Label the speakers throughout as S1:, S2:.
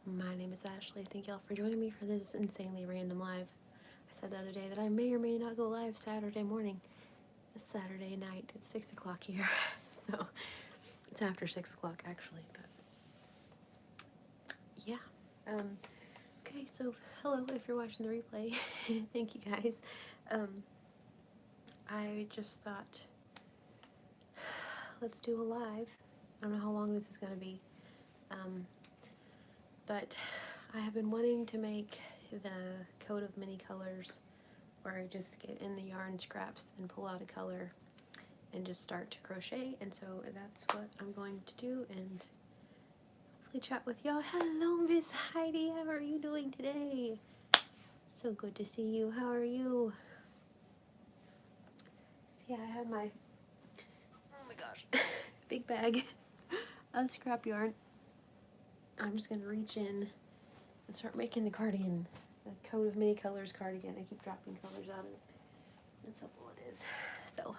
S1: My name is Ashley. Thank y'all for joining me for this insanely random live. I said the other day that I may or may not go live Saturday morning. It's Saturday night. It's 6 o'clock here. So it's after 6 o'clock actually, but yeah. Okay, so hello if you're watching the replay. Thank you guys. I just thought, let's do a live. I don't know how long this is going to be. But I have been wanting to make the coat of many colors where I just get in the yarn scraps and pull out a color and just start to crochet, and so that's what I'm going to do and hopefully chat with y'all. Hello Miss Heidi, how are you doing today? So good to see you. How are you? See, I have my, oh my gosh, big bag of scrap yarn. I'm just gonna reach in and start making the cardigan, the coat of many colors cardigan. I keep dropping colors out of it. That's how full it is. So,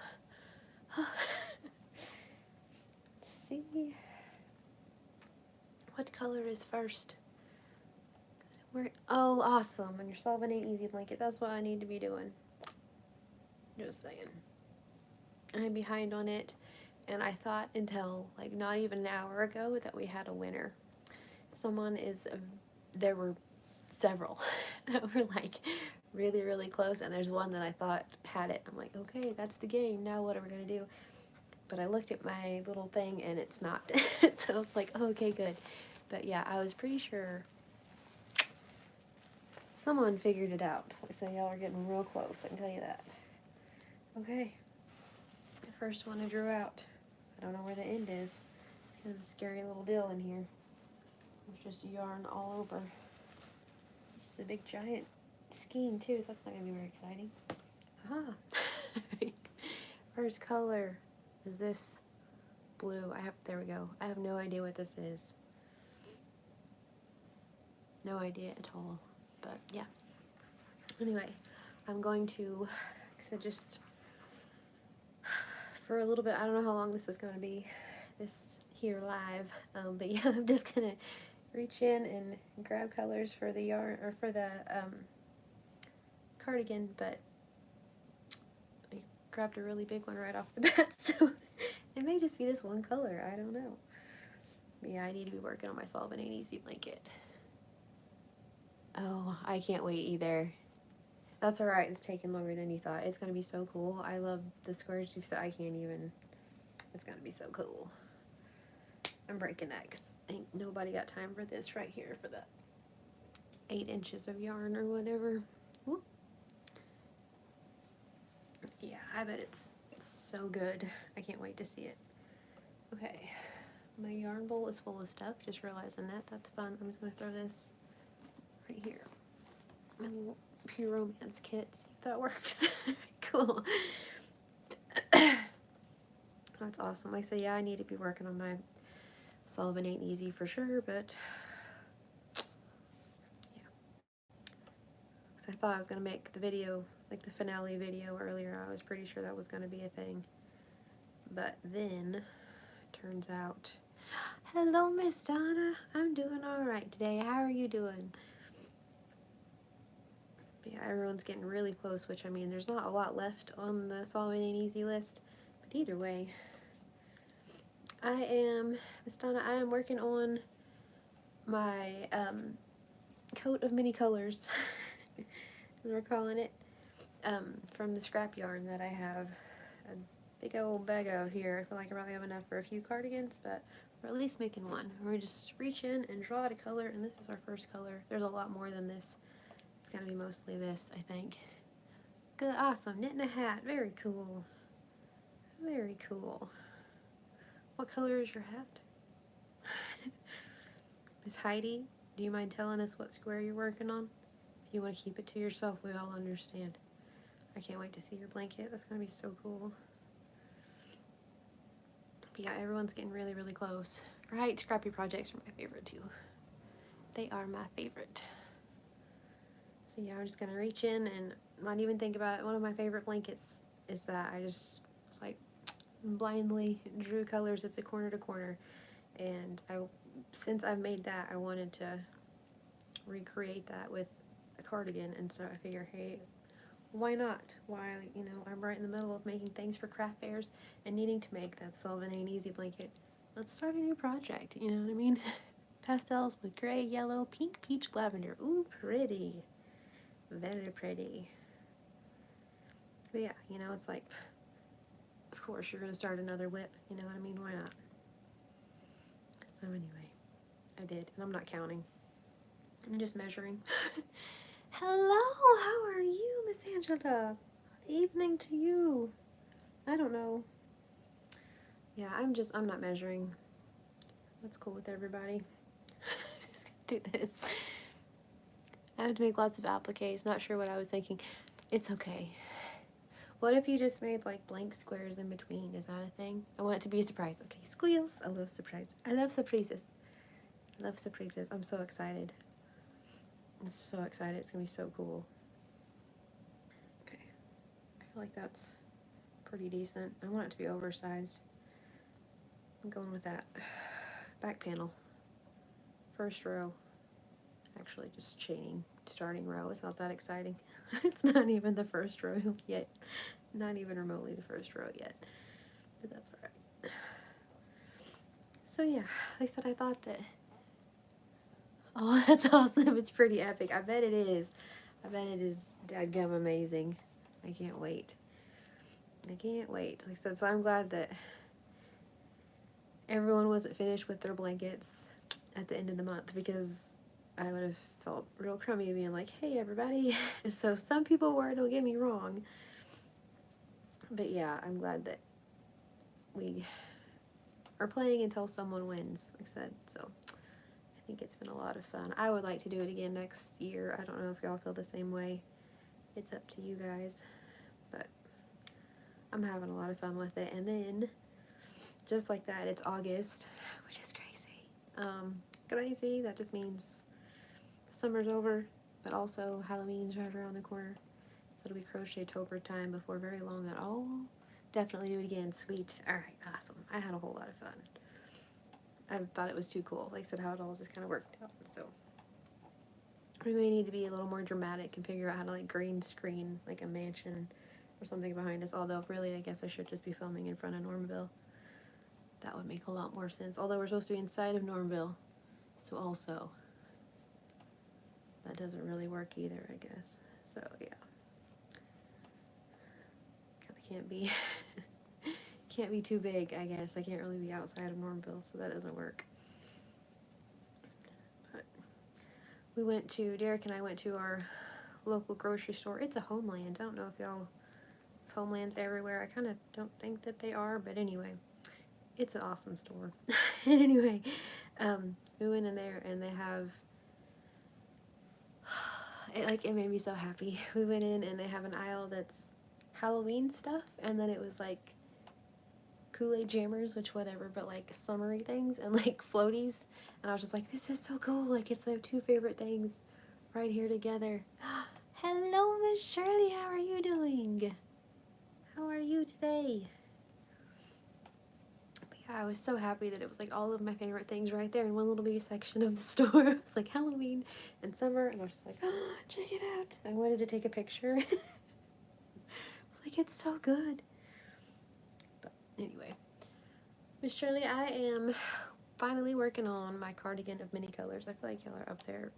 S1: let's see. What color is first? Oh, awesome. And you're solving an easy blanket. That's what I need to be doing. Just saying. I'm behind on it, and I thought until like not even an hour ago that we had a winner. There were several that were like really, really close, and there's one that I thought had it. I'm like, okay, that's the game. Now what are we gonna do? But I looked at my little thing and it's not. So I was like, okay, good. But yeah, I was pretty sure someone figured it out. So y'all are getting real close, I can tell you that. Okay, the first one I drew out. I don't know where the end is. It's kind of a scary little deal in here. There's just yarn all over. This is a big giant skein too. That's not gonna be very exciting. Aha. First color is this blue. There we go. I have no idea what this is. No idea at all. But yeah. Anyway, I'm going to, so just for a little bit, I don't know how long this is going to be, this here live, but yeah, I'm just going to reach in and grab colors for the yarn, or for the cardigan, but I grabbed a really big one right off the bat, so it may just be this one color, I don't know. But yeah, I need to be working on my Solve It Ain't Easy blanket. Oh, I can't wait either. That's alright, it's taking longer than you thought. It's gonna be so cool. I love the squares you've said. I can't even. It's gonna be so cool. I'm breaking that because ain't nobody got time for this right here for the 8 inches of yarn or whatever. Whoop. Yeah, I bet it's so good. I can't wait to see it. Okay, my yarn bowl is full of stuff. Just realizing that. That's fun. I'm just gonna throw this right here. My little Pure Romance kit. See if that works. Cool. That's awesome. Like I say, yeah, I need to be working on my Solve It Ain't Easy for sure, but yeah. Because I thought I was going to make the video, like the finale video earlier. I was pretty sure that was going to be a thing. But then, turns out, hello, Miss Donna. I'm doing alright today. How are you doing? But yeah, everyone's getting really close, which, I mean, there's not a lot left on the Solve It Ain't Easy list. But either way, Miss Donna, I am working on my coat of many colors, as we're calling it, from the scrap yarn that I have a big old bag of here. I feel like I probably have enough for a few cardigans, but we're at least making one. We're just reach in and draw out a color, and this is our first color. There's a lot more than this. It's gonna be mostly this, I think. Good, awesome. Knitting a hat. Very cool. Very cool. What color is your hat? Miss Heidi, do you mind telling us what square you're working on? If you want to keep it to yourself, we all understand. I can't wait to see your blanket. That's going to be so cool. But yeah, everyone's getting really, really close. Right, scrappy projects are my favorite too. They are my favorite. So yeah, I'm just going to reach in and not even think about it. One of my favorite blankets is that I just was like blindly drew colors. It's a corner to corner. And since I've made that, I wanted to recreate that with a cardigan, and so I figure, hey, why not? Why, you know, I'm right in the middle of making things for craft fairs and needing to make that Sylvan Ain't Easy blanket. Let's start a new project, you know what I mean? Pastels with gray, yellow, pink, peach, lavender. Ooh, pretty. Very pretty. But yeah, you know, it's like, of course, you're going to start another whip, you know what I mean? Why not? So anyway, I did, and I'm not counting. I'm just measuring. Hello, how are you, Miss Angela? Good evening to you. I don't know. Yeah, I'm not measuring. That's cool with everybody. Just gonna do this. I have to make lots of appliques. Not sure what I was thinking. It's okay. What if you just made like blank squares in between? Is that a thing? I want it to be a surprise. Okay, squeals. I love surprise. I love surprises. I love surprises. I'm so excited. I'm so excited. It's gonna be so cool. Okay. I feel like that's pretty decent. I want it to be oversized. I'm going with that. Back panel. First row. Actually, just chaining. Starting row. It's not that exciting. It's not even the first row yet. Not even remotely the first row yet. But that's alright. So yeah, like I said, I thought that... Oh, that's awesome. It's pretty epic. I bet it is. I bet it is dadgum amazing. I can't wait. I can't wait. Like I said, so I'm glad that everyone wasn't finished with their blankets at the end of the month, because I would have felt real crummy being like, hey everybody. So some people were, don't get me wrong. But yeah, I'm glad that we are playing until someone wins, like I said. So I think it's been a lot of fun. I would like to do it again next year. I don't know if y'all feel the same way. It's up to you guys. But I'm having a lot of fun with it. And then, just like that, it's August, which is crazy. Crazy, that just means summer's over, but also Halloween's right around the corner. So it'll be Crochet-tober time before very long at all. Definitely do it again. Sweet. Alright, awesome. I had a whole lot of fun. I thought it was too cool. Like I said, how it all just kind of worked out. So we may need to be a little more dramatic and figure out how to like green screen like a mansion or something behind us. Although really, I guess I should just be filming in front of Normville. That would make a lot more sense. Although we're supposed to be inside of Normville, so also that doesn't really work either, I guess. So yeah, kind of can't be can't be too big, I guess. I can't really be outside of Normville, so that doesn't work. But we went to, Derek and I went to our local grocery store. It's a Homeland. I don't know if y'all have Homelands everywhere. I kind of don't think that they are, but anyway, it's an awesome store. Anyway, we went in there and they have, it made me so happy. We went in and they have an aisle that's Halloween stuff, and then it was like Kool-Aid jammers, which whatever, but like summery things and like floaties, and I was just like, this is so cool. Like, it's my two favorite things right here together. Hello, Miss Shirley, how are you doing? How are you today? But yeah, I was so happy that it was like all of my favorite things right there in one little bitty section of the store. It was like Halloween and summer, and I was just like, oh, check it out. I wanted to take a picture. I was like, it's so good. But anyway, Miss Shirley, I am finally working on my cardigan of many colors. I feel like y'all are up there,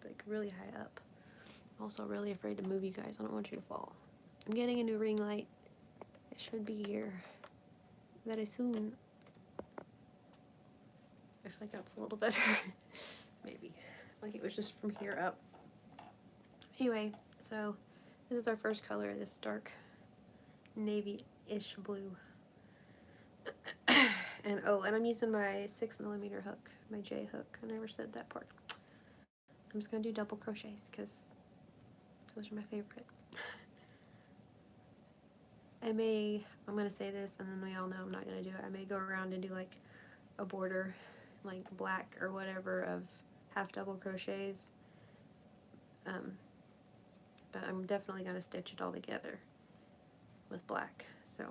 S1: like really high up. I'm also really afraid to move you guys. I don't want you to fall. I'm getting a new ring light. It should be here very soon. I feel like that's a little better. Maybe. Like it was just from here up. Anyway, so this is our first color, this dark navy-ish blue. And oh, and I'm using my 6mm hook, my J hook. I never said that part. I'm just gonna do double crochets because those are my favorite. I'm gonna say this and then we all know I'm not gonna do it. I may go around and do like a border, like black or whatever, of half double crochets. But I'm definitely gonna stitch it all together with black. So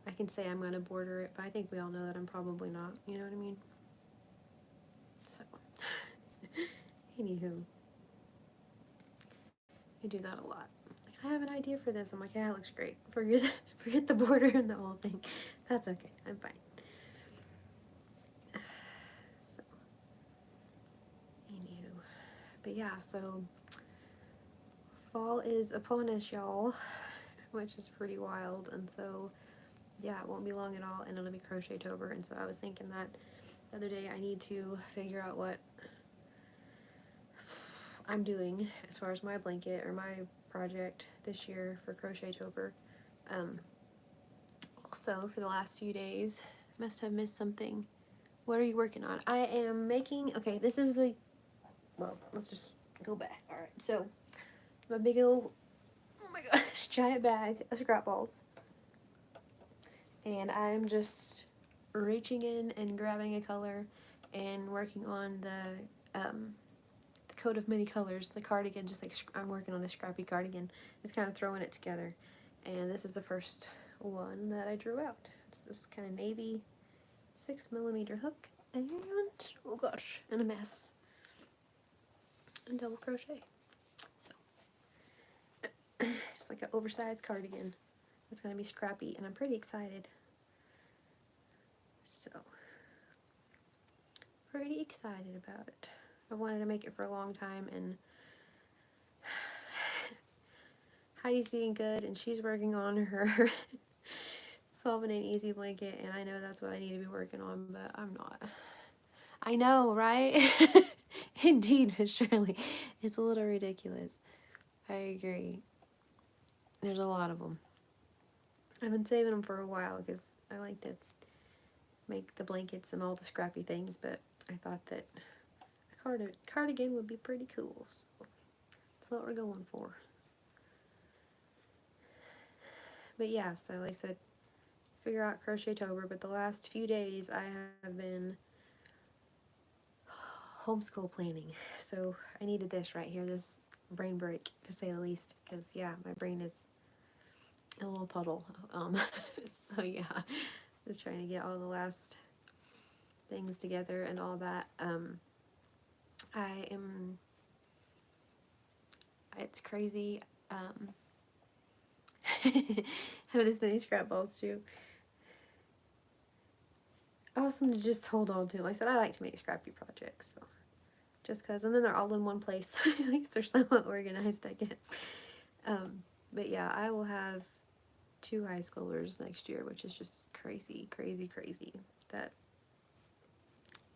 S1: I can say I'm gonna border it, but I think we all know that I'm probably not, you know what I mean? So Anywho, I do that a lot. I have an idea for this. I'm like, yeah, it looks great. Forget the border and the whole thing. That's okay. I'm fine. So, anywho. But yeah, so fall is upon us, y'all, which is pretty wild. And so, yeah, it won't be long at all, and it'll be Crochet-tober. And so I was thinking that the other day I need to figure out what I'm doing as far as my blanket or my project this year for Crochet-tober. Also, for the last few days, must have missed something. What are you working on? I am making, okay, this is the, well, let's just go back. All right, so my big old, oh my gosh, giant bag of scrap balls. And I'm just reaching in and grabbing a color and working on the coat of many colors, the cardigan, just like I'm working on a scrappy cardigan. Just kind of throwing it together. And this is the first one that I drew out. It's this kind of navy 6mm hook, and oh gosh, and a mess, and double crochet. So just like an oversized cardigan. It's gonna be scrappy, and I'm pretty excited. So pretty excited about it. I wanted to make it for a long time, and Heidi's being good, and she's working on her Solving an Easy blanket, and I know that's what I need to be working on, but I'm not. I know, right? Indeed, but surely. It's a little ridiculous. I agree. There's a lot of them. I've been saving them for a while because I like to make the blankets and all the scrappy things, but I thought that a cardigan would be pretty cool, so that's what we're going for. But yeah, so like I said, figure out Crochet-tober, but the last few days I have been homeschool planning, so I needed this right here, this brain break, to say the least, because yeah, my brain is a little puddle. So yeah, just trying to get all the last things together and all that. It's crazy. Having this many scrap balls too. It's awesome to just hold on to. Like I said, I like to make scrappy projects, so just cause, and then they're all in one place. At least they're somewhat organized, I guess. But yeah, I will have 2 high schoolers next year, which is just crazy, crazy, crazy. That,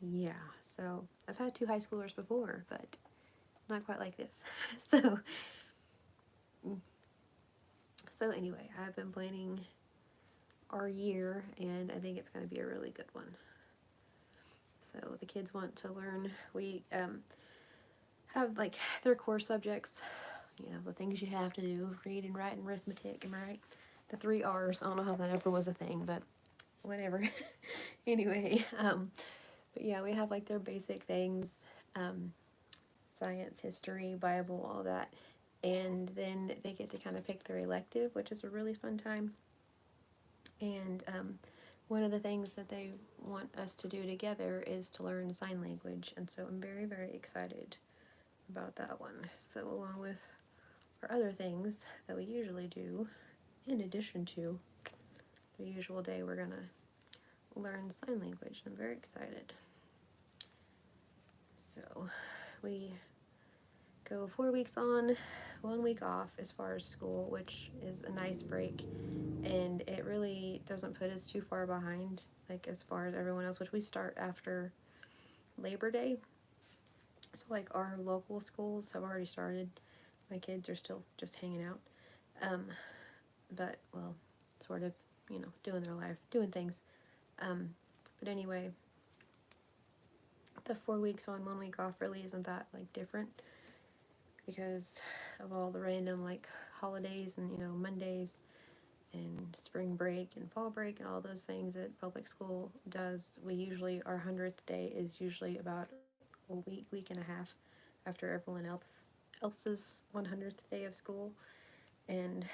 S1: yeah, so I've had 2 high schoolers before, but not quite like this. So anyway, I've been planning our year, and I think it's going to be a really good one. So the kids want to learn. We have like their core subjects, you know, the things you have to do, reading, writing, arithmetic, am I right? The 3 R's. I don't know how that ever was a thing, but whatever. Anyway, but yeah, we have like their basic things, science, history, Bible, all that. And then they get to kind of pick their elective, which is a really fun time. And one of the things that they want us to do together is to learn sign language. And so I'm very, very excited about that one. So along with our other things that we usually do, in addition to the usual day, we're going to learn sign language. I'm very excited. So we go 4 weeks on, 1 week off as far as school, which is a nice break, and it really doesn't put us too far behind, like as far as everyone else, which we start after Labor Day. So like our local schools have already started. My kids are still just hanging out, but well, sort of, you know, doing their life, doing things. But anyway, the 4 weeks on, 1 week off really isn't that like different, because of all the random like holidays and, you know, Mondays and spring break and fall break and all those things that public school does. We usually, our 100th day is usually about a week and a half after everyone else's 100th day of school, and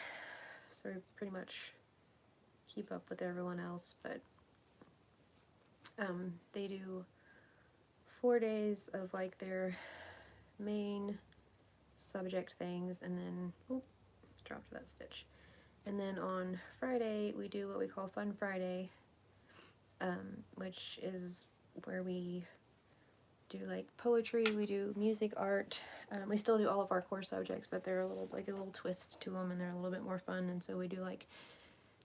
S1: so we pretty much keep up with everyone else. But they do 4 days of like their main subject things, and then, oop, dropped that stitch. And then on Friday, we do what we call Fun Friday, which is where we do like poetry, we do music, art. We still do all of our core subjects, but they're a little twist to them, and they're a little bit more fun. And so we do like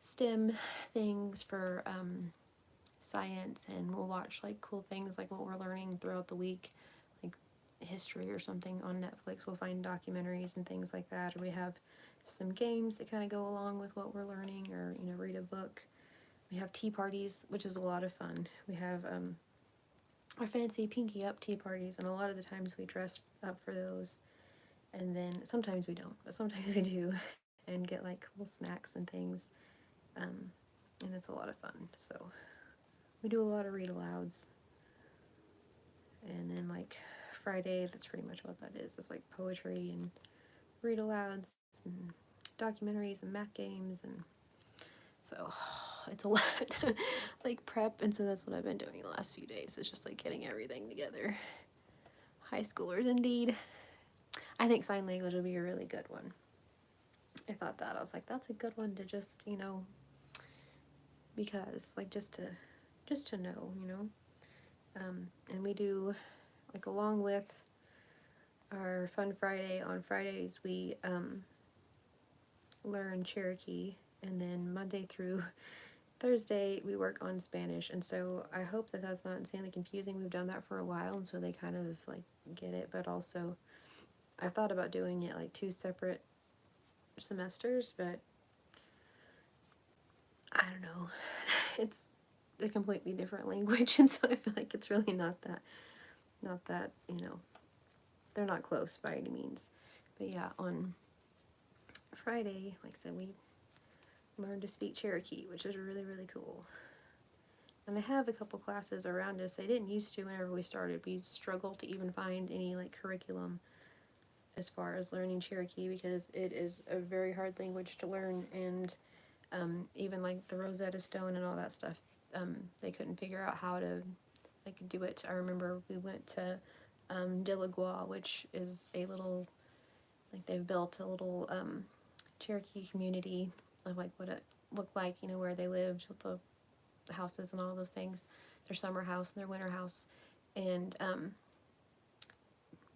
S1: STEM things for science, and we'll watch like cool things like what we're learning throughout the week, like history or something on Netflix. We'll find documentaries and things like that, or we have some games that kind of go along with what we're learning, or read a book. We have tea parties, which is a lot of fun. We have our fancy pinky up tea parties, and a lot of the times we dress up for those, and then sometimes we don't, but sometimes we do, and get like little snacks and things, and it's a lot of fun. So we do a lot of read alouds, and then like Friday, that's pretty much what that is. It's like poetry and read alouds and documentaries and math games, and so it's a lot like prep, and so that's what I've been doing the last few days. It's just like getting everything together. High schoolers indeed. I think sign language will be a really good one. I thought that. I was like, that's a good one to just, because like just to know, and we do like along with our Fun Friday, on Fridays we learn Cherokee, and then Monday through Thursday we work on Spanish. And so I hope that that's not insanely confusing. We've done that for a while, and so they kind of like get it, but also I've thought about doing it like 2 separate semesters, but I don't know. It's a completely different language, and so I feel like it's really not that, they're not close by any means. But yeah, on Friday, like I said, we learned to speak Cherokee, which is really, really cool. And they have a couple classes around us. They didn't used to whenever we started. We struggled to even find any like curriculum as far as learning Cherokee, because it is a very hard language to learn, and even like the Rosetta Stone and all that stuff, they couldn't figure out how to like do it. I remember we went to Dilligua, which is a little, like they've built a little Cherokee community of like what it looked like, where they lived with the houses and all those things, their summer house and their winter house. And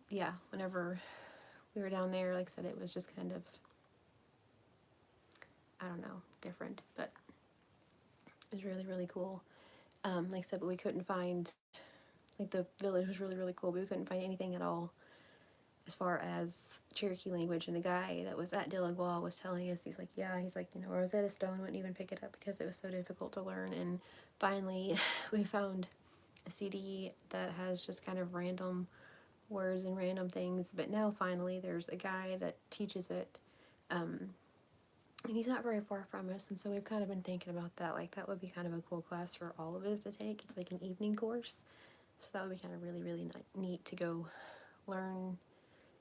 S1: yeah, whenever we were down there, like I said, it was just kind of, I don't know, different, but it was really, really cool. Like I said, but we couldn't find, like the village was really, really cool, but we couldn't find anything at all as far as Cherokee language. And the guy that was at Dilligua was telling us, he's like, Rosetta Stone wouldn't even pick it up because it was so difficult to learn. And finally, we found a CD that has just kind of random words and random things, but now finally there's a guy that teaches it, and he's not very far from us, and so we've kind of been thinking about that. Like, that would be kind of a cool class for all of us to take. It's like an evening course, so that would be kind of really, really neat to go learn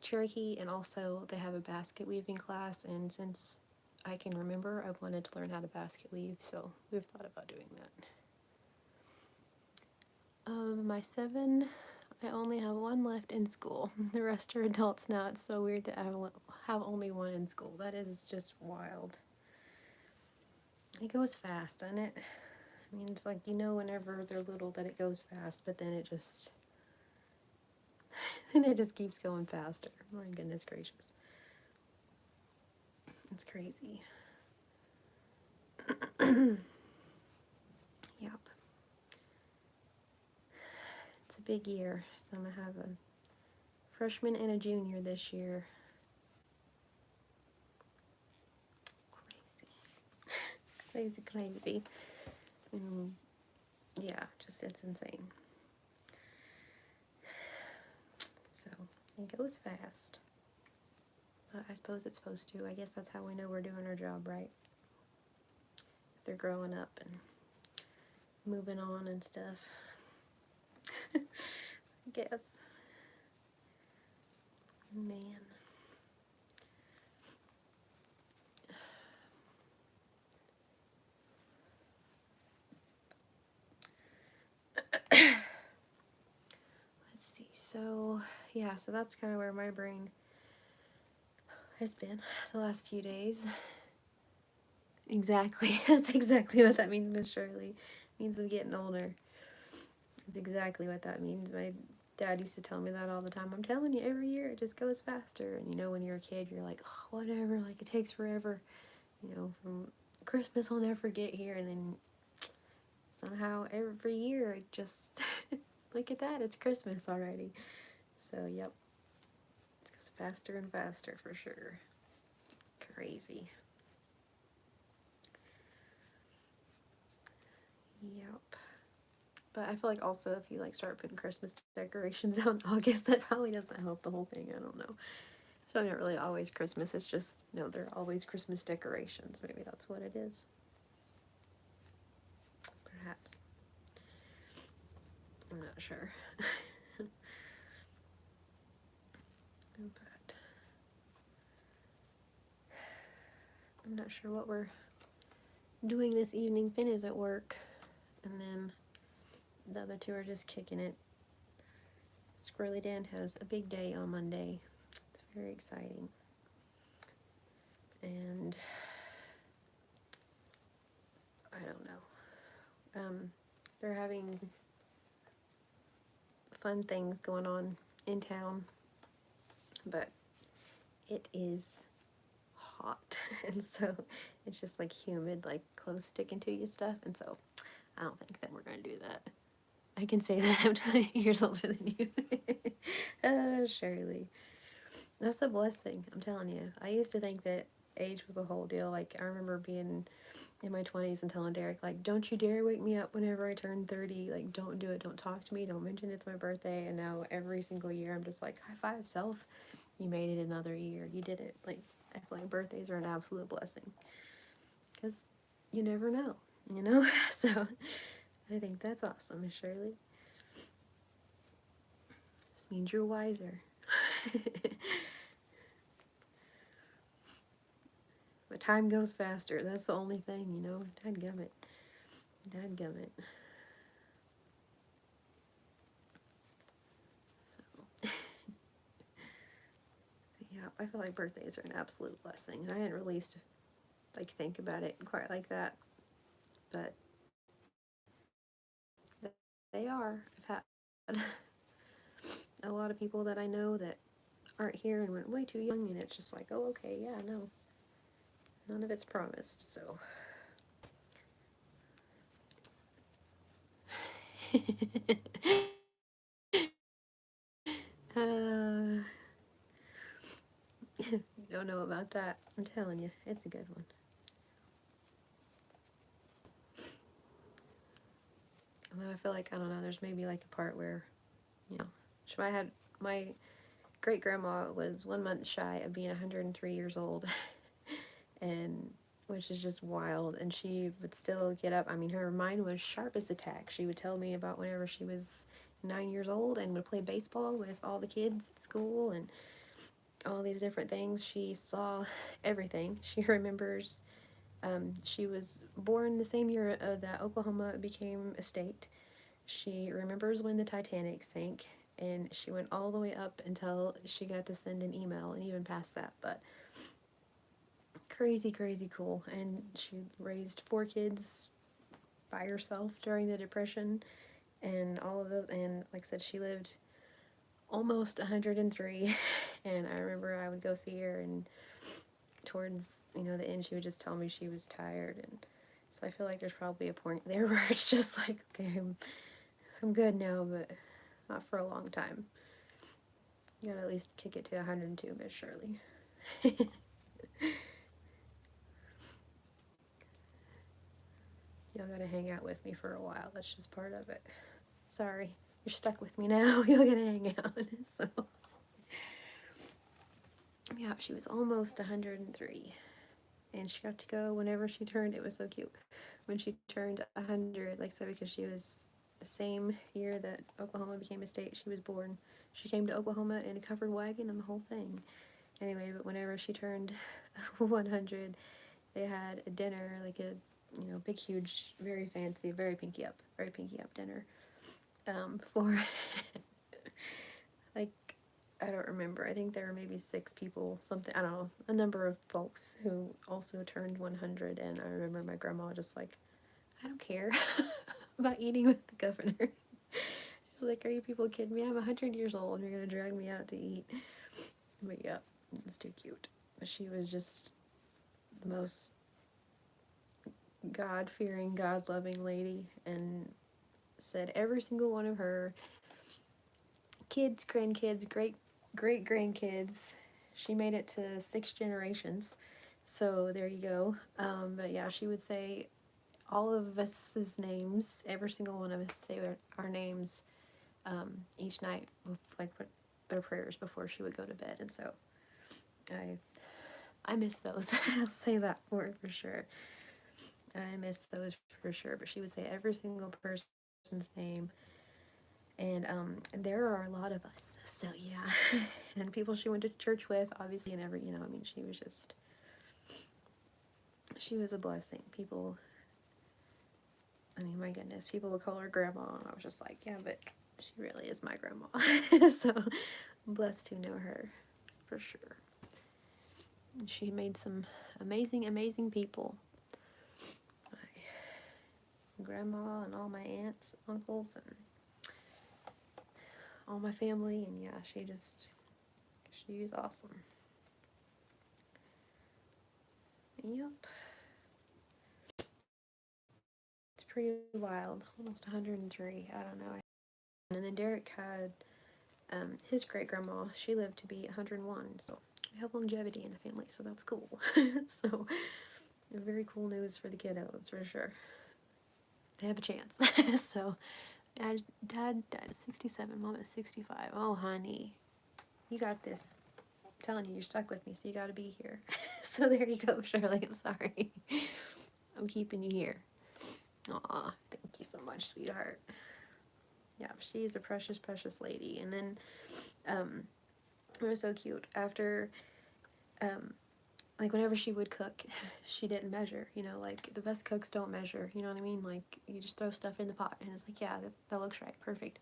S1: Cherokee. And also they have a basket weaving class, and since I can remember, I've wanted to learn how to basket weave, so we've thought about doing that. My 7, I only have 1 left in school. The rest are adults now. It's so weird to have only 1 in school. That is just wild. It goes fast, doesn't it? I mean, it's like, whenever they're little that it goes fast, but then it just keeps going faster. My goodness gracious. It's crazy. Yep. It's a big year. So I'm going to have a freshman and a junior this year. Crazy. Crazy. And yeah, just it's insane. So it goes fast. But I suppose it's supposed to. I guess that's how we know we're doing our job right. If they're growing up and moving on and stuff. I guess. Man. Let's see. So, yeah, so that's kind of where my brain has been the last few days. Exactly. That's exactly what that means, Miss Shirley. It means I'm getting older. That's exactly what that means. My dad used to tell me that all the time. I'm telling you, every year it just goes faster. And you know, when you're a kid, you're like, oh, whatever, like it takes forever. You know, from Christmas will never get here. And then somehow every year it just, look at that, it's Christmas already. So, yep, it goes faster and faster for sure. Crazy. Yep. But I feel like also if you like start putting Christmas decorations out in August, that probably doesn't help the whole thing. I don't know. It's not really always Christmas. It's just, you know, they're always Christmas decorations. Maybe that's what it is. Perhaps. I'm not sure. But I'm not sure what we're doing this evening. Finn is at work. And then the other two are just kicking it. Squirrely Dan has a big day on Monday. It's very exciting. And I don't know. They're having fun things going on in town, but it is hot, and so it's just like humid, like clothes sticking to you stuff, and so I don't think that we're gonna do that. I can say that I'm 20 years older than you. Shirley. That's a blessing, I'm telling you. I used to think that age was a whole deal. Like, I remember being in my 20s and telling Derek, like, don't you dare wake me up whenever I turn 30. Like, don't do it. Don't talk to me. Don't mention it's my birthday. And now every single year I'm just like, high five, self. You made it another year. You did it. Like, I feel like birthdays are an absolute blessing. Because you never know, you know? So I think that's awesome, Miss Shirley. This means you're wiser. But time goes faster. That's the only thing, you know? Dadgummit. Dadgummit. So, yeah, I feel like birthdays are an absolute blessing. I didn't really used to, like, think about it quite like that. But they are. I've had a lot of people that I know that aren't here and went way too young, and it's just like, oh, okay, yeah, no. None of it's promised, so. You don't know about that. I'm telling you, it's a good one. Although I feel like, I don't know, there's maybe like a part where, you know, I had, my great grandma was 1 month shy of being 103 years old, and which is just wild. And she would still get up. I mean, her mind was sharp as a tack. She would tell me about whenever she was 9 years old and would play baseball with all the kids at school and all these different things. She saw everything. She remembers. She was born the same year that Oklahoma became a state. She remembers when the Titanic sank, and she went all the way up until she got to send an email, and even past that. But crazy, crazy cool. And she raised 4 kids by herself during the Depression, and all of those. And like I said, she lived almost 103. And I remember I would go see her, and towards, you know, the end, she would just tell me she was tired. And so I feel like there's probably a point there where it's just like, okay, I'm good now, but not for a long time. You gotta at least kick it to 102, Miss Shirley. Y'all gotta hang out with me for a while. That's just part of it. Sorry, you're stuck with me now. You're gonna hang out. So, yeah, she was almost 103. And she got to go whenever she turned. It was so cute. When she turned 100, like I said, because she was the same year that Oklahoma became a state, she was born. She came to Oklahoma in a covered wagon and the whole thing. Anyway, but whenever she turned 100, they had a dinner, like a, you know, big, huge, very fancy, very pinky up dinner, for like I don't remember. I think there were maybe 6 people, something, I don't know, a number of folks who also turned 100. And I remember my grandma just like, I don't care about eating with the governor. She was like, are you people kidding me? I'm 100 years old and you're going to drag me out to eat. But yeah, it's too cute. But she was just the most God-fearing, God-loving lady, and said every single one of her kids, grandkids, great-grandkids, she made it to 6 generations. So there you go. But yeah, she would say all of us' names, every single one of us say our names each night, like their prayers before she would go to bed. And so I miss those. I'll say that for sure. I miss those for sure. But she would say every single person's name. And there are a lot of us. So yeah. And people she went to church with, obviously, and every, I mean, she was a blessing. People, I mean, my goodness, people would call her grandma, and I was just like, yeah, but she really is my grandma. So I'm blessed to know her, for sure. She made some amazing, amazing people. My grandma and all my aunts, uncles, and all my family, and yeah, she's awesome. Yep. It's pretty wild. Almost 103. I don't know. And then Derek had his great grandma. She lived to be 101. So we have longevity in the family. So that's cool. So very cool news for the kiddos for sure. They have a chance. So dad died at 67. Mom at 65. Oh honey, you got this. I'm telling you, you're stuck with me. So you got to be here. So there you go, Shirley. I'm sorry. I'm keeping you here. Aw, thank you so much, sweetheart. Yeah, she's a precious, precious lady. And then, it was so cute. After, like, whenever she would cook, she didn't measure, like, the best cooks don't measure, you know what I mean? Like, you just throw stuff in the pot, and it's like, yeah, that looks right, perfect.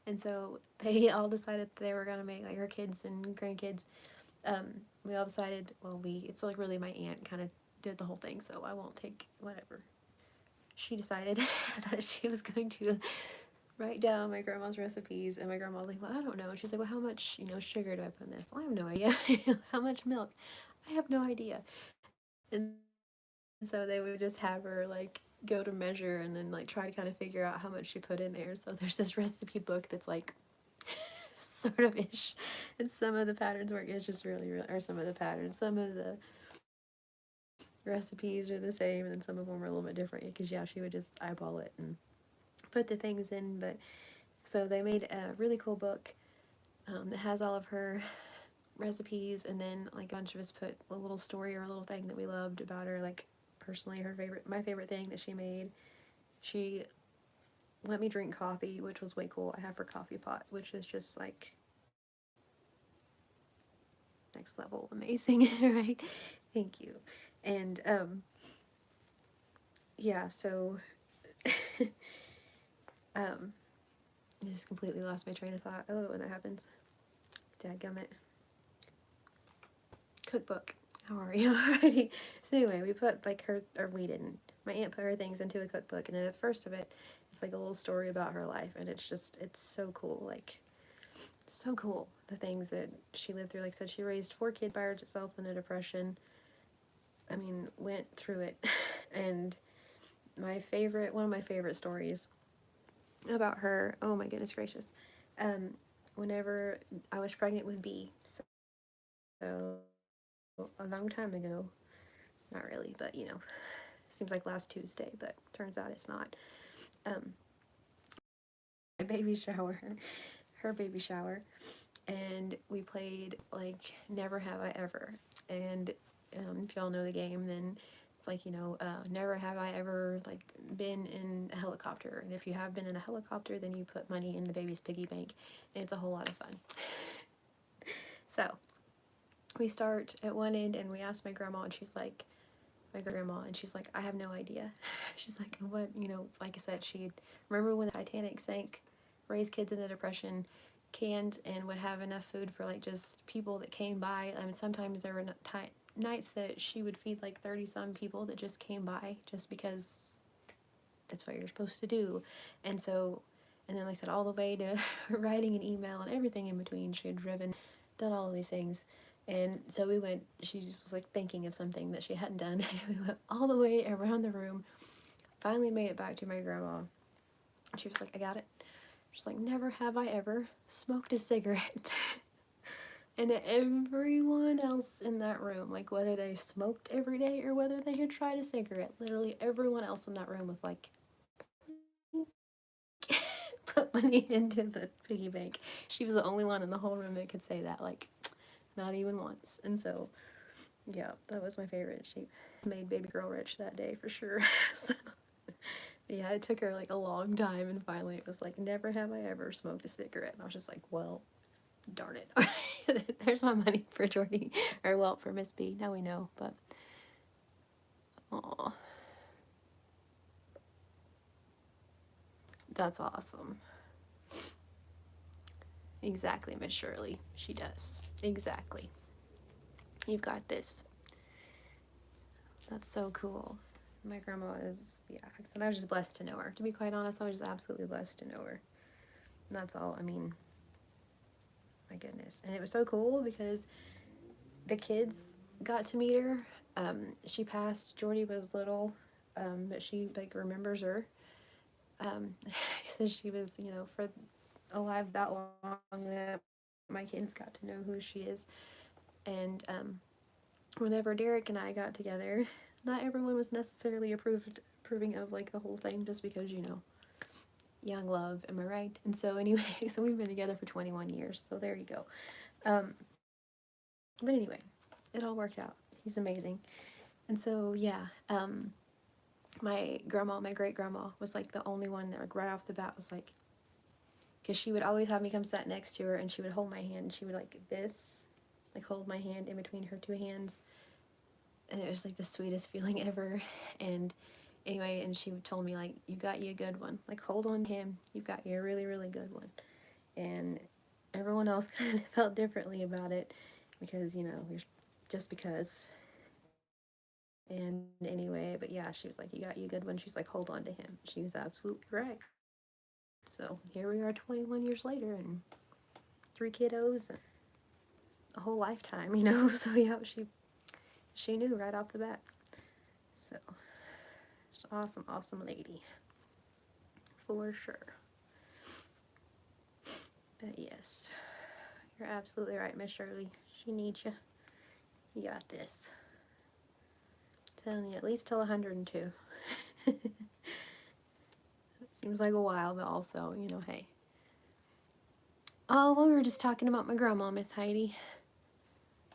S1: And so, they all decided they were gonna make, like, her kids and grandkids, we all decided, well, it's, like, really my aunt kind of did the whole thing, so I won't take whatever. She decided that she was going to write down my grandma's recipes, and my grandma was like, well, I don't know. And she's like, well, how much, sugar do I put in this? Well, I have no idea. How much milk? I have no idea. And so they would just have her, like, go to measure and then, like, try to kind of figure out how much she put in there. So there's this recipe book that's, like, sort of ish. And some of the patterns work. It's just really, or some of the patterns. Some of the recipes are the same, and then some of them are a little bit different. Because, yeah, she would just eyeball it and put the things in. But so they made a really cool book that has all of her recipes, and then like a bunch of us put a little story or a little thing that we loved about her, like personally my favorite thing that she made. She let me drink coffee, which was way cool. I have her coffee pot, which is just like next level amazing. Right? Thank you. And yeah, so I just completely lost my train of thought. I love it when that happens. Dadgummit. Cookbook. How are you? Alrighty. So anyway, we put like we didn't. My aunt put her things into a cookbook, and then at the first of it, it's like a little story about her life, and it's so cool. Like, so cool. The things that she lived through. Like I said, she raised 4 kids by herself in a depression. I mean, went through it. And one of my favorite stories about her, oh my goodness gracious, whenever I was pregnant with B, so a long time ago, not really, but seems like last Tuesday, but turns out it's not. My baby shower, her baby shower, and we played like Never Have I Ever. And if y'all know the game, then it's like, never have I ever like been in a helicopter. And if you have been in a helicopter, then you put money in the baby's piggy bank, and it's a whole lot of fun. So we start at one end, and we ask my grandma, and she's like, I have no idea. She's like, what, like I said, remember when the Titanic sank, raised kids in the Depression, canned and would have enough food for like just people that came by. I mean, sometimes there were nights that she would feed like 30 some people that just came by just because that's what you're supposed to do. And so, and then like I said, all the way to writing an email and everything in between, she had driven, done all of these things. And so we went, she was like thinking of something that she hadn't done. We went all the way around the room, finally made it back to my grandma. She was like, I got it. She's like, never have I ever smoked a cigarette. And everyone else in that room, like whether they smoked every day or whether they had tried a cigarette, literally everyone else in that room was like, put money into the piggy bank. She was the only one in the whole room that could say that, like, not even once. And so, yeah, that was my favorite. She made baby girl rich that day for sure. So, yeah, it took her like a long time, and finally it was like, never have I ever smoked a cigarette. And I was just like, well, darn it. There's my money for Jordy, or well, for Miss B. Now we know, but, aw. That's awesome. Exactly, Miss Shirley. She does. Exactly. You've got this. That's so cool. My grandma is, yeah, and I was just blessed to know her. To be quite honest, I was just absolutely blessed to know her. And that's all, I mean, my goodness. And it was so cool because the kids got to meet her. She passed, Jordy was little, but she, like, remembers her. Says she was, you know, for alive that long that my kids got to know who she is. And whenever Derek and I got together, not everyone was necessarily approving of like the whole thing, just because, you know, young love, am I right? And so anyway, so we've been together for 21 years, so there you go. But anyway, it all worked out. He's amazing. And so yeah, my grandma, my great grandma, was like the only one that, like, right off the bat was like, because she would always have me come sit next to her, and she would hold my hand, and she would like this, like hold my hand in between her two hands, and it was like the sweetest feeling ever. And anyway, and she told me, like, you got you a good one, like, hold on to him, you've got you a really, really good one. And everyone else kind of felt differently about it, because, you know, you're just because. And anyway, but yeah, she was like, you got you a good one. She's like, hold on to him. She was absolutely right. So here we are 21 years later, and 3 kiddos, and a whole lifetime, you know. So yeah, she knew right off the bat. So she's an awesome, awesome lady, for sure. But yes, you're absolutely right, Miss Shirley. She needs you. You got this. I'm telling you, at least till 102. It seems like a while, but also, you know, hey. Oh, well, we were just talking about my grandma, Miss Heidi.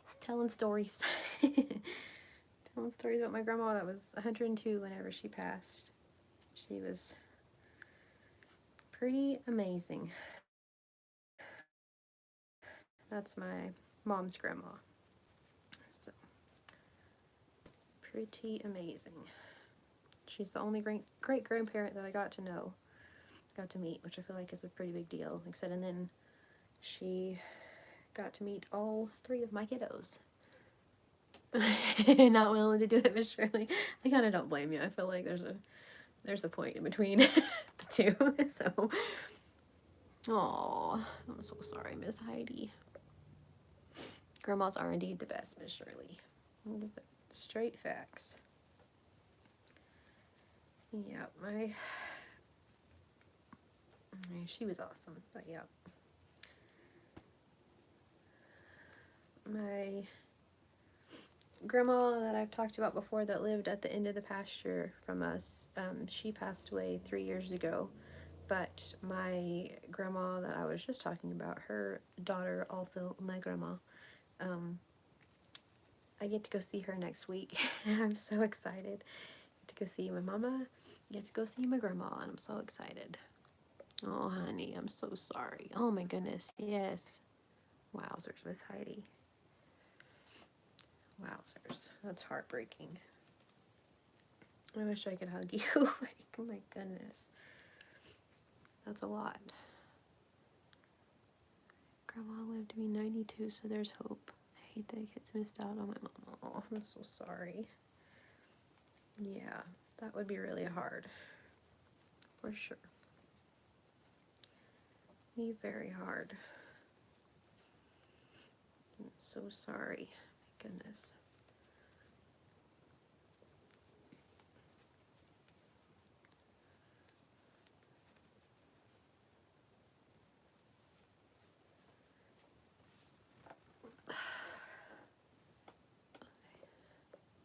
S1: Just telling stories. Telling stories about my grandma that was 102 whenever she passed. She was pretty amazing. That's my mom's grandma. So, pretty amazing. She's the only great grandparent that I got to meet, which I feel like is a pretty big deal. Like I said, and then she got to meet all 3 of my kiddos. Not willing to do it, Miss Shirley. I kind of don't blame you. I feel like there's a point in between the two. So, oh, I'm so sorry, Miss Heidi. Grandmas are indeed the best, Miss Shirley. Straight facts. Yeah, she was awesome, but yeah. My grandma that I've talked about before that lived at the end of the pasture from us, she passed away 3 years ago. But my grandma that I was just talking about, her daughter, also my grandma, I get to go see her next week, and I'm so excited to go see my mama, get to go see my grandma, and I'm so excited. Oh, honey, I'm so sorry. Oh, my goodness, yes. Wowzers, Miss Heidi. Wowzers, that's heartbreaking. I wish I could hug you. Like, oh my goodness. That's a lot. Grandma lived to be 92, so there's hope. I hate that kids missed out on my mom. Oh, I'm so sorry. Yeah, that would be really hard. For sure. Be very hard. I'm so sorry. My goodness.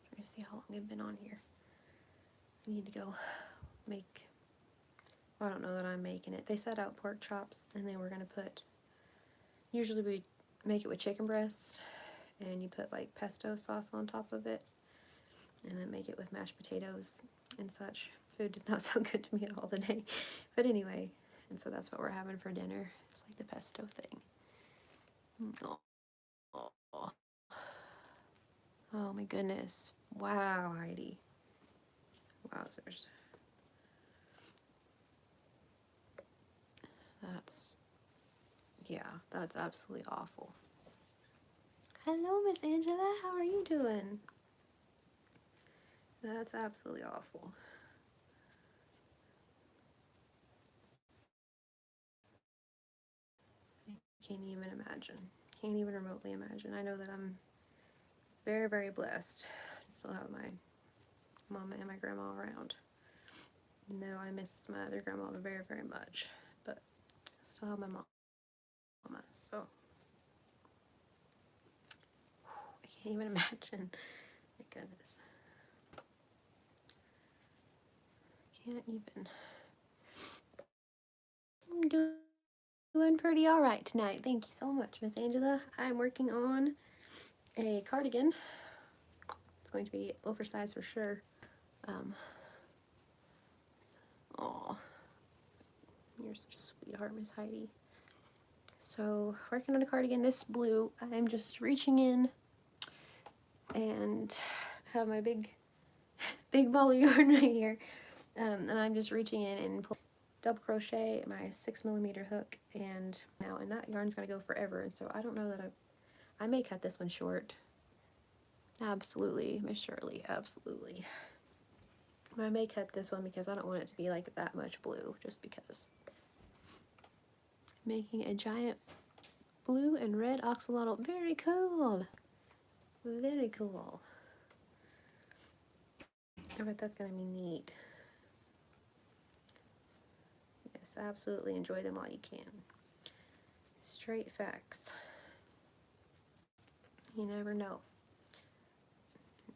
S1: Trying to see how long I've been on here. I need to go make, well, I don't know that I'm making it. They set out pork chops and they were going to put, usually we make it with chicken breasts and you put like pesto sauce on top of it and then make it with mashed potatoes and such. Food does not sound good to me at all today. But anyway, and so that's what we're having for dinner. It's like the pesto thing. Oh, oh my goodness. Wow, Heidi. Wowzers. That's, yeah, that's absolutely awful. Hello, Miss Angela. How are you doing? That's absolutely awful. I can't even imagine. Can't even remotely imagine. I know that I'm very, very blessed to still have my mama and my grandma around. No, I miss my other grandma very, very much, but I still have my mama. So I can't even imagine. My goodness. Can't even. I'm doing pretty all right tonight. Thank you so much, Miss Angela. I'm working on a cardigan. It's going to be oversized for sure. Oh, you're such a sweetheart, Miss Heidi. So, working on a cardigan, this blue, I'm just reaching in and have my big ball of yarn right here. And I'm just reaching in and double crochet my 6mm hook, and that yarn's gonna go forever. And so I don't know that I may cut this one short. Absolutely, Miss Shirley, absolutely. I may cut this one because I don't want it to be like that much blue, just because. Making a giant blue and red axolotl. Very cool. Very cool. I bet that's gonna be neat. Yes, absolutely enjoy them while you can. Straight facts. You never know.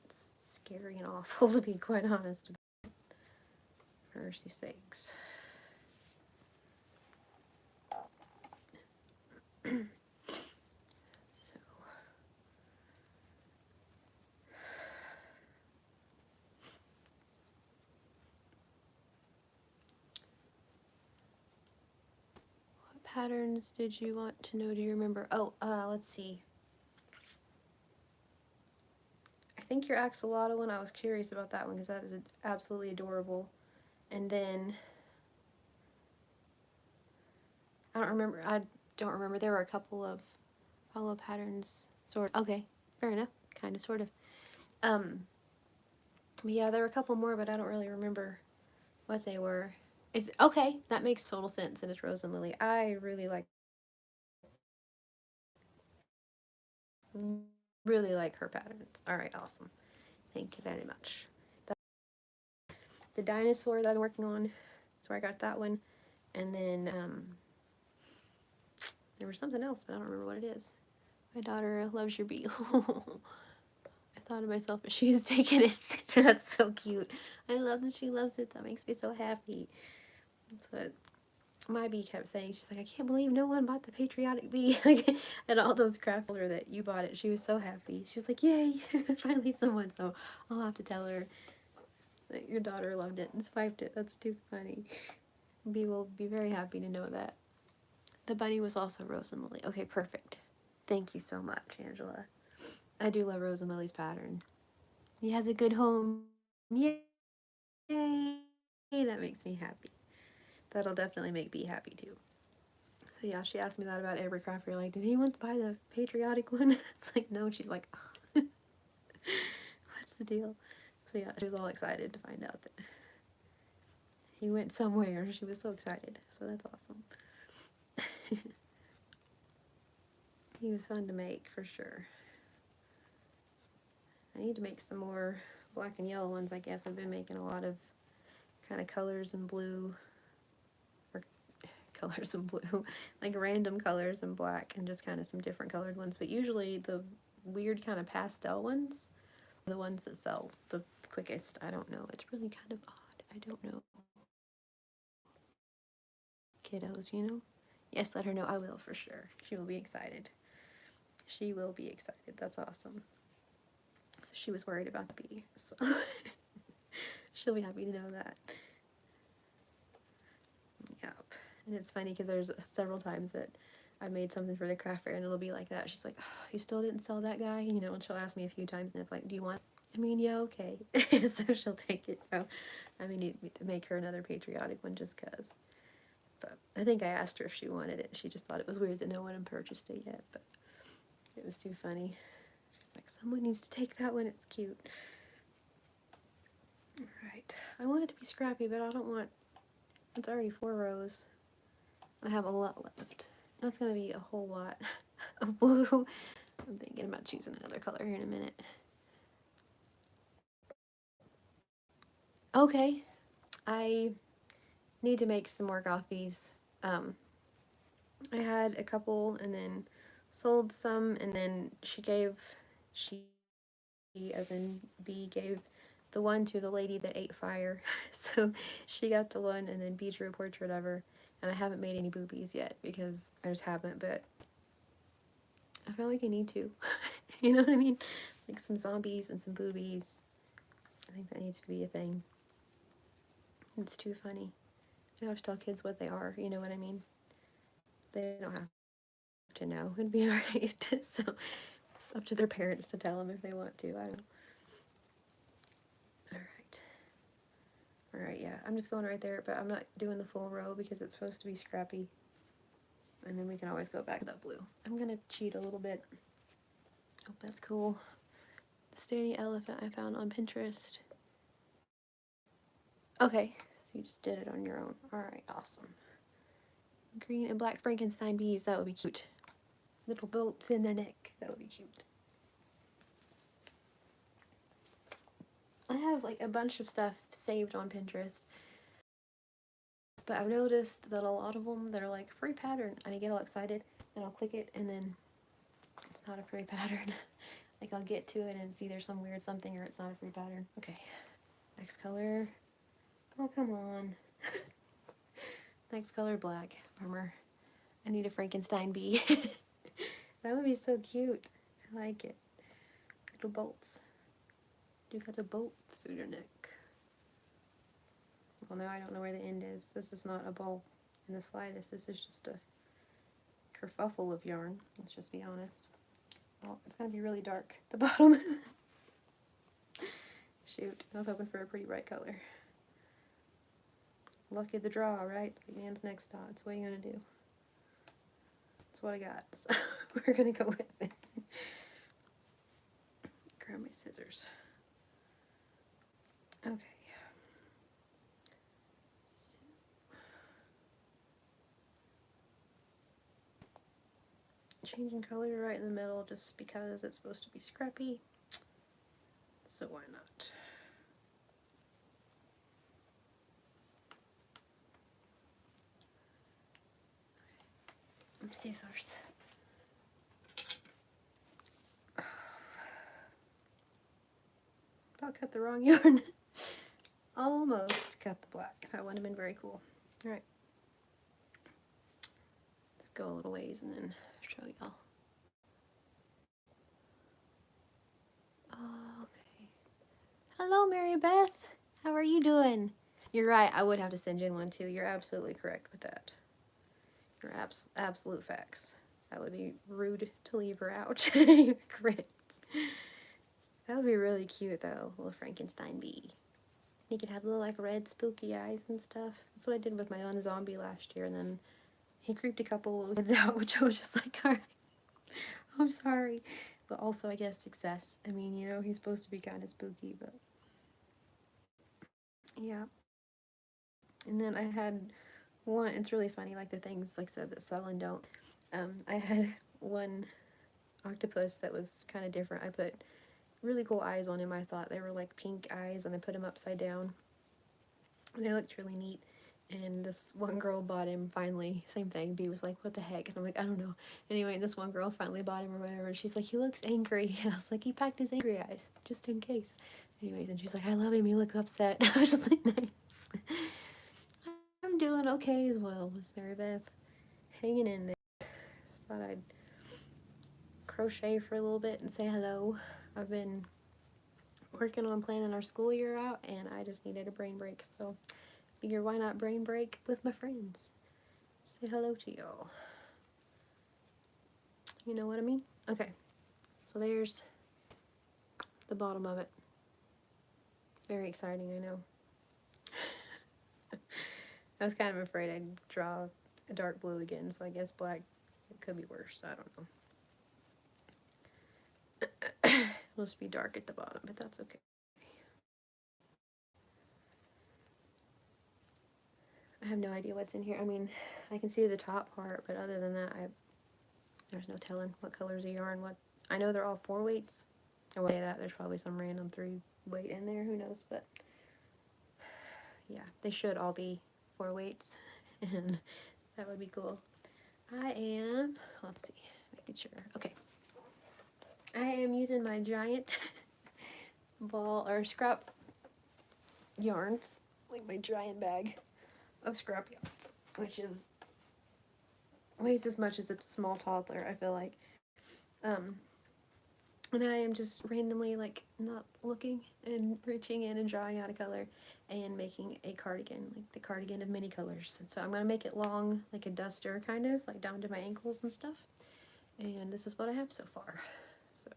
S1: It's scary and awful, to be quite honest. Mercy sakes. So. What patterns did you want to know? Do you remember? Oh, let's see. I think your axolotl one, I was curious about that one because that is absolutely adorable. And then I don't remember. There were a couple of follow patterns, sort of. Okay, fair enough. Kind of, sort of. Yeah, there were a couple more, but I don't really remember what they were. It's okay. That makes total sense, and it's Rose and Lily. I really like her patterns. All right, awesome. Thank you very much. The dinosaur that I'm working on, that's where I got that one. And then there was something else, but I don't remember what it is. My daughter loves your bee. I thought of myself, but she was taking it. That's so cute. I love that she loves it. That makes me so happy. That's what my bee kept saying. She's like, I can't believe no one bought the patriotic bee. And all those craft older that you bought it. She was so happy. She was like, yay, finally someone. So I'll have to tell her that your daughter loved it and swiped it. That's too funny. Bee will be very happy to know that. The bunny was also Rose and Lily. Okay, perfect. Thank you so much, Angela. I do love Rose and Lily's pattern. He has a good home. Yay! That makes me happy. That'll definitely make Bee happy too. So So yeah, she asked me that about every craft fair. Like, did anyone buy the patriotic one? It's like, no. She's like, what's the deal? So yeah, she was all excited to find out that he went somewhere. She was so excited. So that's awesome. He was fun to make for sure. I need to make some more black and yellow ones, I guess. I've been making a lot of kind of colors and blue, or colors and blue, like random colors and black, and just kind of some different colored ones. But usually the weird kind of pastel ones are the ones that sell the quickest. I don't know. It's really kind of odd. I don't know. Kiddos, you know? Yes, let her know. I will for sure. She will be excited. She will be excited. That's awesome. So she was worried about the bee. So she'll be happy to know that. Yep. And it's funny because there's several times that I made something for the craft fair and it'll be like that. She's like, oh, you still didn't sell that guy? You know, and she'll ask me a few times and it's like, do you want it? I mean, yeah, okay. So she'll take it. So I mean, to make her another patriotic one just because. But I think I asked her if she wanted it. She just thought it was weird that no one had purchased it yet. But it was too funny. She's like, someone needs to take that one. It's cute. Alright. I want it to be scrappy, but I don't want... It's already 4 rows. I have a lot left. That's going to be a whole lot of blue. I'm thinking about choosing another color here in a minute. Okay. I need to make some more goth bees. I had a couple and then sold some, and then she as in B, gave the one to the lady that ate fire. So she got the one, and then B drew a portrait of her. And I haven't made any boobies yet because I just haven't, but I feel like I need to. You know what I mean? Like some zombies and some boobies. I think that needs to be a thing. It's too funny. I don't have to tell kids what they are, you know what I mean? They don't have to know. It'd be alright. So it's up to their parents to tell them if they want to. I don't know. Alright, yeah. I'm just going right there, but I'm not doing the full row because it's supposed to be scrappy. And then we can always go back to that blue. I'm gonna cheat a little bit. Oh, that's cool. The standing elephant I found on Pinterest. Okay, so you just did it on your own. Alright, awesome. Green and black Frankenstein bees, that would be cute. Little bolts in their neck, that would be cute. I have like a bunch of stuff saved on Pinterest, but I've noticed that a lot of them that are like free pattern, and I get all excited and I'll click it and then it's not a free pattern. Like I'll get to it and it's either some weird something or it's not a free pattern. Okay, next color. Oh, come on. Next color, black. Bummer. I need a Frankenstein bee. That would be so cute. I like it. Little bolts. You got a bolt through your neck. Well, now I don't know where the end is. This is not a bowl in the slightest. This is just a kerfuffle of yarn. Let's just be honest. Well, it's going to be really dark at the bottom. Shoot. I was hoping for a pretty bright color. Lucky the draw, right? Like Nan's next dots. What are you going to do? That's what I got. So we're going to go with it. Grab my scissors. Okay. So. Changing color right in the middle just because it's supposed to be scrappy. So why not? Scissors. About cut the wrong yarn. Almost cut the black. That would have been very cool. Alright. Let's go a little ways and then show y'all. Okay. Hello, Mary Beth. How are you doing? You're right. I would have to send Jen one too. You're absolutely correct with that. You're absolute facts. That would be rude to leave her out. You're correct. That would be really cute though. Little Frankenstein bee. You could have little like red spooky eyes and stuff. That's what I did with my own zombie last year, and then he creeped a couple little kids out, which I was just like, alright, I'm sorry. But also, I guess, success. I mean, you know, he's supposed to be kind of spooky, but yeah. And then I had one, it's really funny, like the things, like I said, that sell and don't. I had one octopus that was kind of different. I put really cool eyes on him. I thought they were like pink eyes, and I put him upside down. They looked really neat. And this one girl bought him finally. Same thing. B was like, what the heck? And I'm like, I don't know. Anyway, this one girl finally bought him or whatever. And she's like, he looks angry. And I was like, he packed his angry eyes just in case. Anyways, and she's like, I love him. He looks upset. I was just like, nice. I'm doing okay as well, Miss Mary Beth. Hanging in there. Just thought I'd crochet for a little bit and say hello. I've been working on planning our school year out, and I just needed a brain break, so figure why not brain break with my friends. Say hello to y'all. You know what I mean? Okay, so there's the bottom of it. Very exciting, I know. I was kind of afraid I'd draw a dark blue again, so I guess black, it could be worse. I don't know. It'll just be dark at the bottom, but that's okay. I have no idea what's in here. I mean, I can see the top part, but other than that, there's no telling what colors of yarn. What I know they're all 4 weights. I will say that there's probably some random 3 weight in there. Who knows? But yeah, they should all be 4 weights, and that would be cool. I am. Let's see, making sure. Okay. I am using my giant ball or scrap yarns, like my giant bag of scrap yarns, which weighs as much as a small toddler, I feel like. And I am just randomly, like, not looking and reaching in and drawing out a color and making a cardigan, like the cardigan of many colors. And so I'm going to make it long, like a duster, kind of, like down to my ankles and stuff. And this is what I have so far. So,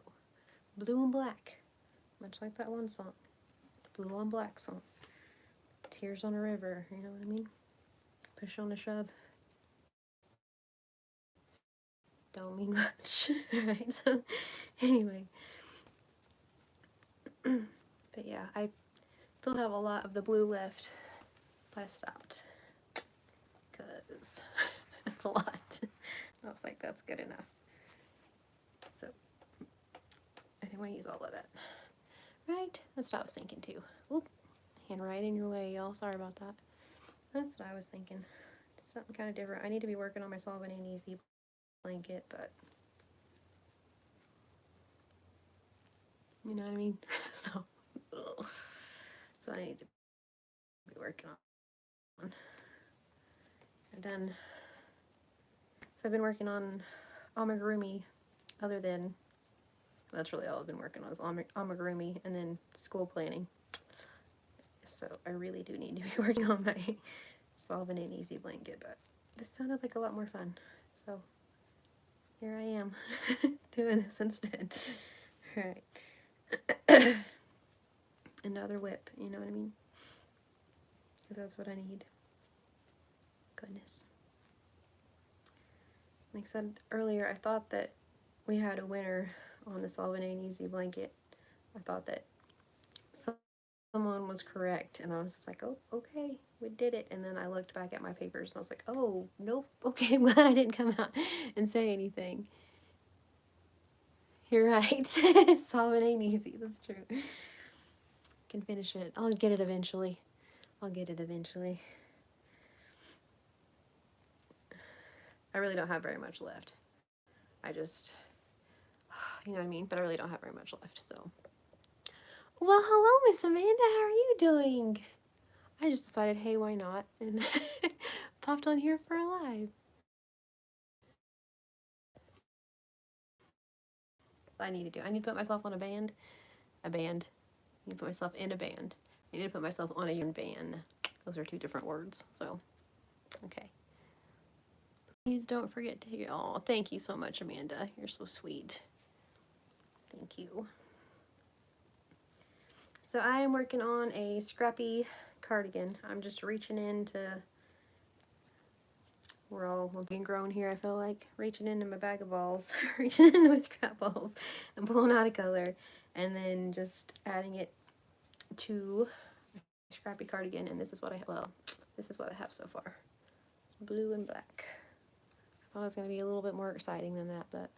S1: blue and black, much like that one song, the blue on black song. Tears on a river, you know what I mean? Push on a shove. Don't mean much. Alright, so anyway. But yeah, I still have a lot of the blue left, but I stopped. Because that's a lot. I was like, that's good enough. So, I didn't want to use all of that. Right? That's what I was thinking too. Oop, hand right in your way, y'all. Sorry about that. That's what I was thinking. Something kind of different. I need to be working on my Solving Ain't Easy blanket, but you know what I mean? So I need to be working on. I've been working on amigurumi, other than, that's really all I've been working on is amigurumi and then school planning. So I really do need to be working on my Solving Ain't Easy blanket, but this sounded like a lot more fun. So here I am doing this instead. Alright. Another whip, you know what I mean? Because that's what I need. Goodness. Like I said earlier, I thought that we had a winner on the Solving Ain't Easy blanket. I thought that someone was correct, and I was like, oh, okay, we did it. And then I looked back at my papers, and I was like, oh, nope, okay, I'm glad I didn't come out and say anything. You're right. Solving ain't easy, that's true. Can finish it. I'll get it eventually. I really don't have very much left. I just, you know what I mean? But I really don't have very much left, so. Well, hello, Miss Amanda. How are you doing? I just decided, hey, why not? And popped on here for a live. I need to put myself on a band. I need to put myself in a band. I need to put myself on a yarn band. Those are 2 different words, so, okay. Please don't forget to, oh, thank you so much, Amanda. You're so sweet. Thank you. So I am working on a scrappy cardigan. I'm just reaching into We're all looking grown here, I feel like. Reaching into my bag of balls, reaching into my scrap balls, and pulling out a color, and then just adding it to my scrappy cardigan, and this is what I have, well, this is what I have so far. It's blue and black. I thought it was going to be a little bit more exciting than that, but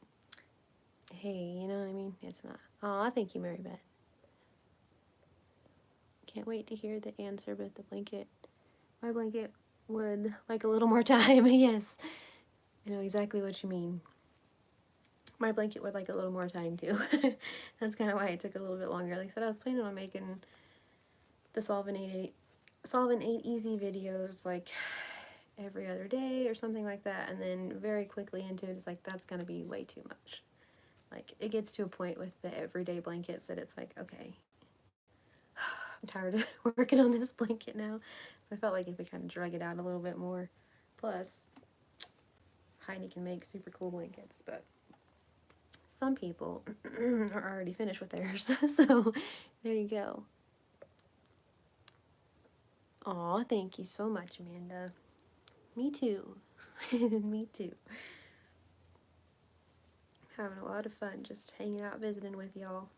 S1: hey, you know what I mean? It's not. Aw, thank you, Mary Beth. Can't wait to hear the answer, but the blanket, my blanket would like a little more time. Yes, I know exactly what you mean. My blanket would like a little more time too. That's kind of why it took a little bit longer. Like I said, I was planning on making the Solve 8 Easy videos like every other day or something like that, and then very quickly into it, it's like that's gonna be way too much. Like it gets to a point with the everyday blankets that it's like, okay, I'm tired of working on this blanket now. I felt like if we kind of drug it out a little bit more. Plus, Heidi can make super cool blankets, but some people are already finished with theirs. So there you go. Aw, thank you so much, Amanda. Me too. Me too. Having a lot of fun just hanging out, visiting with y'all,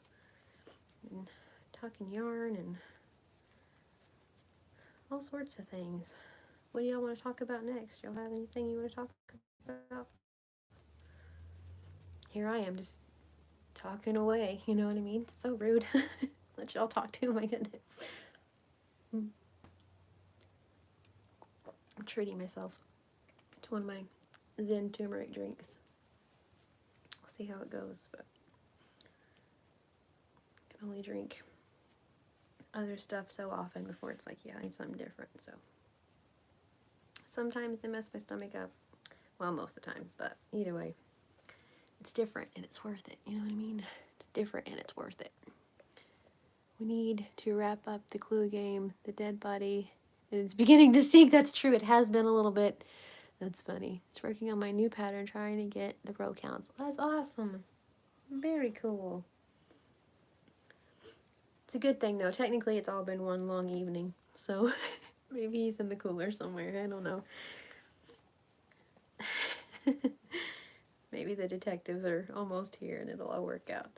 S1: and talking yarn and all sorts of things. What do y'all want to talk about next? Y'all have anything you want to talk about? Here I am just talking away, you know what I mean? It's so rude. Let y'all talk too, my goodness. I'm treating myself to one of my Zen turmeric drinks. We'll see how it goes, but I can only drink other stuff so often before it's like, yeah, I need something different. So sometimes they mess my stomach up. Well, most of the time, but either way, it's different and it's worth it. You know what I mean? It's different and it's worth it. We need to wrap up the clue game, the dead body. And it's beginning to stink. That's true. It has been a little bit. That's funny. It's working on my new pattern, trying to get the row counts. That's awesome. Very cool. It's a good thing, though. Technically, it's all been one long evening. So maybe he's in the cooler somewhere. I don't know. Maybe the detectives are almost here and it'll all work out.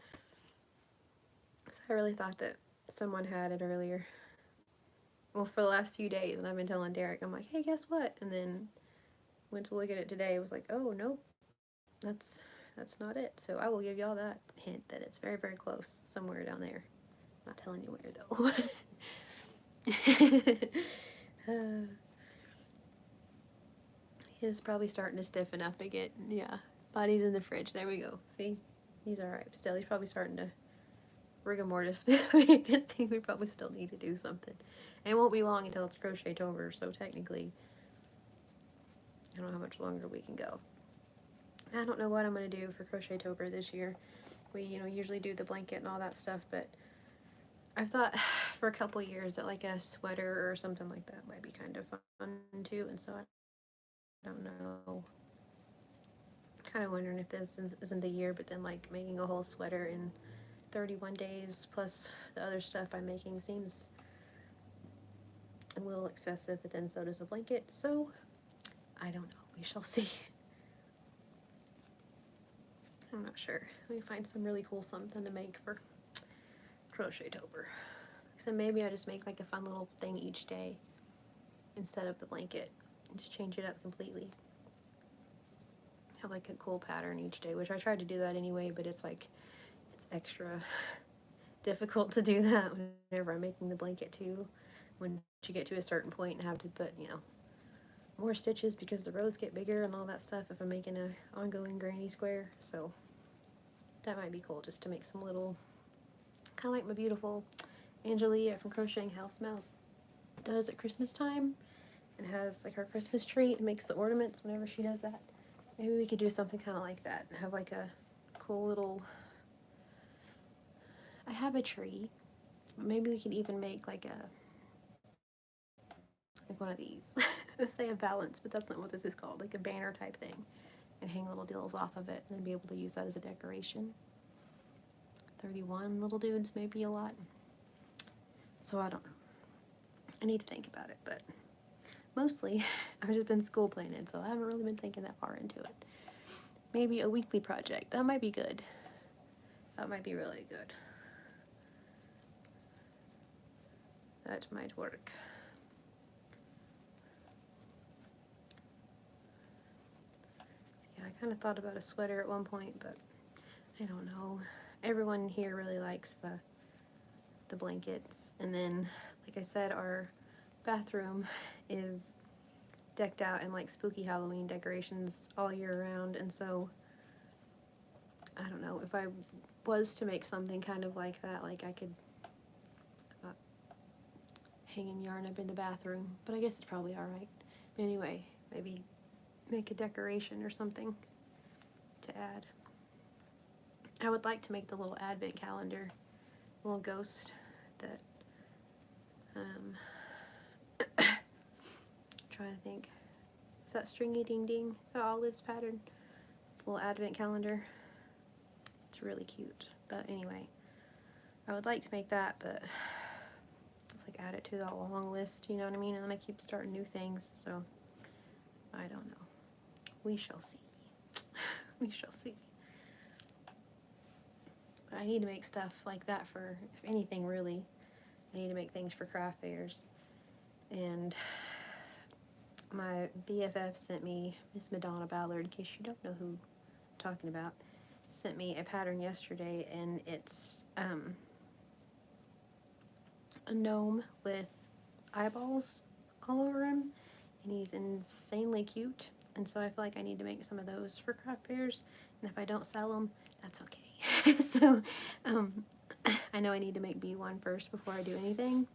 S1: So I really thought that someone had it earlier. Well, for the last few days, and I've been telling Derek, I'm like, hey, guess what? And then went to look at it today. It was like, oh, nope, that's not it. So I will give y'all that hint that it's very, very close, somewhere down there. Not telling you where, though. He is probably starting to stiffen up again. Yeah, body's in the fridge. There we go. See? He's alright. Still, he's probably starting to rigor mortis. I think we probably still need to do something. And it won't be long until it's crocheted over, so technically, I don't know how much longer we can go. I don't know what I'm going to do for Crochet-tober this year. We, usually do the blanket and all that stuff, but I've thought for a couple years that like a sweater or something like that might be kind of fun too, and so I don't know. Kind of wondering if this isn't the year, but then like making a whole sweater in 31 days plus the other stuff I'm making seems a little excessive, but then so does a blanket, so I don't know. We shall see. I'm not sure. Let me find some really cool something to make for Crochet-tober. So maybe I just make like a fun little thing each day instead of the blanket. Just change it up completely. Have like a cool pattern each day, which I tried to do that anyway, but it's like, it's extra difficult to do that whenever I'm making the blanket too. When you get to a certain point and have to put, more stitches because the rows get bigger and all that stuff if I'm making a ongoing granny square. So that might be cool just to make some little, kind of like my beautiful Angelia from Crocheting House Mouse does at Christmas time, and has like her Christmas tree and makes the ornaments whenever she does that. Maybe we could do something kind of like that and have like a cool little, I have a tree, but maybe we could even make like one of these. I would say a balance, but that's not what this is called, like a banner type thing, and hang little deals off of it and then be able to use that as a decoration. 31 little dudes may be a lot, so I don't know. I need to think about it, but mostly I've just been school planning, so I haven't really been thinking that far into it. Maybe a weekly project. That might be good. That might be really good. That might work. Yeah, I kind of thought about a sweater at one point, but I don't know. Everyone here really likes the blankets, and then, like I said, our bathroom is decked out in like spooky Halloween decorations all year round, and so I don't know, if I was to make something kind of like that, like I could hanging yarn up in the bathroom, but I guess it's probably alright. Anyway, maybe make a decoration or something to add. I would like to make the little advent calendar, little ghost that, trying to think, is that Stringy Ding Ding? Is that Olive's pattern? Little advent calendar. It's really cute, but anyway, I would like to make that, but it's like add it to the long list, you know what I mean? And then I keep starting new things, so I don't know. We shall see. We shall see. But I need to make stuff like that for, if anything really, I need to make things for craft fairs. And my BFF sent me, Miss Madonna Ballard, in case you don't know who I'm talking about, sent me a pattern yesterday, and it's a gnome with eyeballs all over him, and he's insanely cute, and so I feel like I need to make some of those for craft fairs, and if I don't sell them, that's okay. So I know I need to make B1 first before I do anything,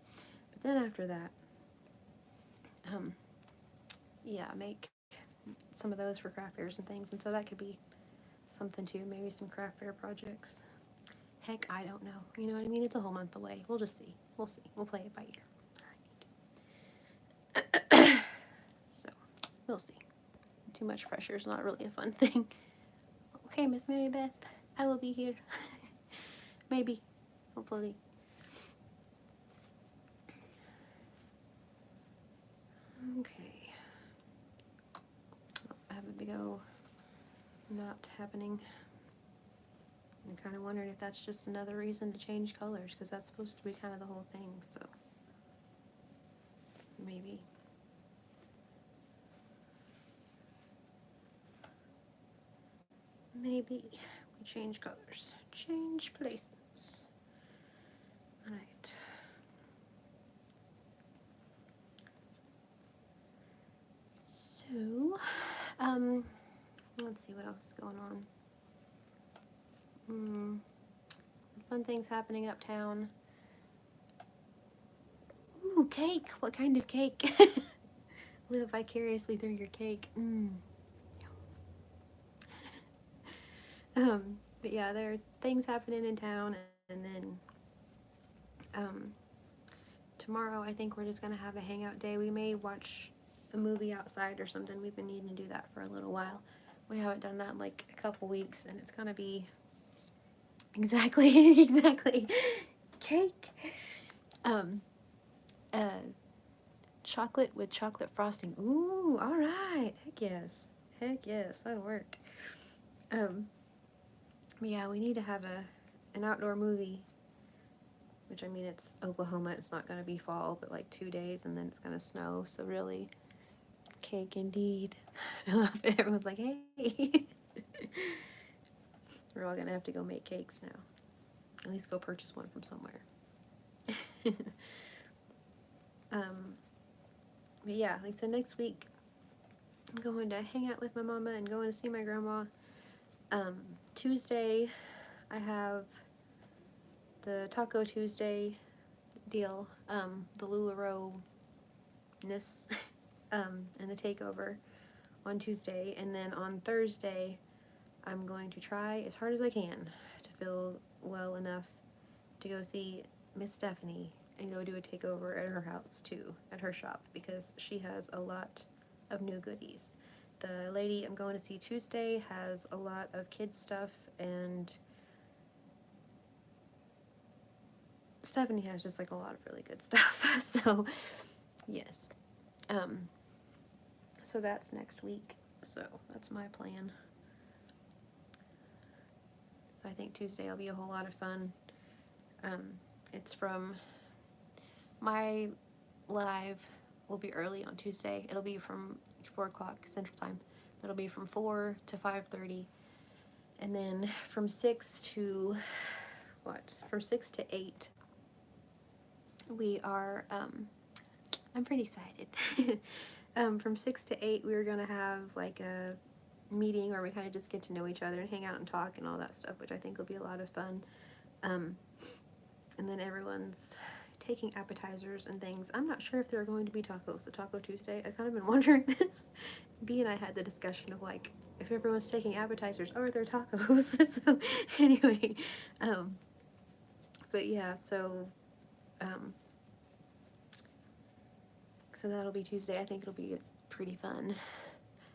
S1: but then after that, yeah, make some of those for craft fairs and things, and so that could be something too, maybe some craft fair projects. Heck, I don't know. You know what I mean? It's a whole month away. We'll just see. We'll see. We'll play it by ear. So, we'll see. Too much pressure is not really a fun thing. Okay, Miss Mary Beth, I will be here. Maybe. Hopefully. Okay. I have a big O not happening. I'm kind of wondering if that's just another reason to change colors, because that's supposed to be kind of the whole thing, so maybe. Maybe we change colors. Change places. Alright. So, let's see what else is going on. Fun things happening uptown. Ooh, cake! What kind of cake? Live vicariously through your cake. But yeah, there are things happening in town, and then tomorrow I think we're just gonna have a hangout day. We may watch a movie outside or something. We've been needing to do that for a little while. We haven't done that in like a couple weeks, and it's gonna be exactly cake. Chocolate with chocolate frosting. Ooh, all right. Heck yes, that'll work. But yeah, we need to have an outdoor movie, which, I mean, it's Oklahoma. It's not gonna be fall, but like 2 days, and then it's gonna snow. So really, cake indeed. I love it. Everyone's like, hey. We're all gonna have to go make cakes now. At least go purchase one from somewhere. But yeah, like I said, next week I'm going to hang out with my mama and going to see my grandma. Tuesday I have the Taco Tuesday deal, the LuLaRoe-ness, and the takeover on Tuesday, and then on Thursday I'm going to try as hard as I can to feel well enough to go see Miss Stephanie and go do a takeover at her house too, at her shop, because she has a lot of new goodies. The lady I'm going to see Tuesday has a lot of kids stuff, and Stephanie has just like a lot of really good stuff. So yes, So that's next week. So that's my plan. So I think Tuesday will be a whole lot of fun. It's from my live will be early on Tuesday. It'll be from 4 o'clock Central Time. It'll be from 4 to 5:30. And then from 6 to, From 6 to 8, we are, I'm pretty excited. From 6 to 8, we're going to have like a meeting where we kind of just get to know each other and hang out and talk and all that stuff, which I think will be a lot of fun. And then everyone's taking appetizers and things. I'm not sure if there are going to be tacos, a Taco Tuesday. I've kind of been wondering this. B and I had the discussion of like, if everyone's taking appetizers, are there tacos? So anyway, but yeah, so that'll be Tuesday. I think it'll be pretty fun.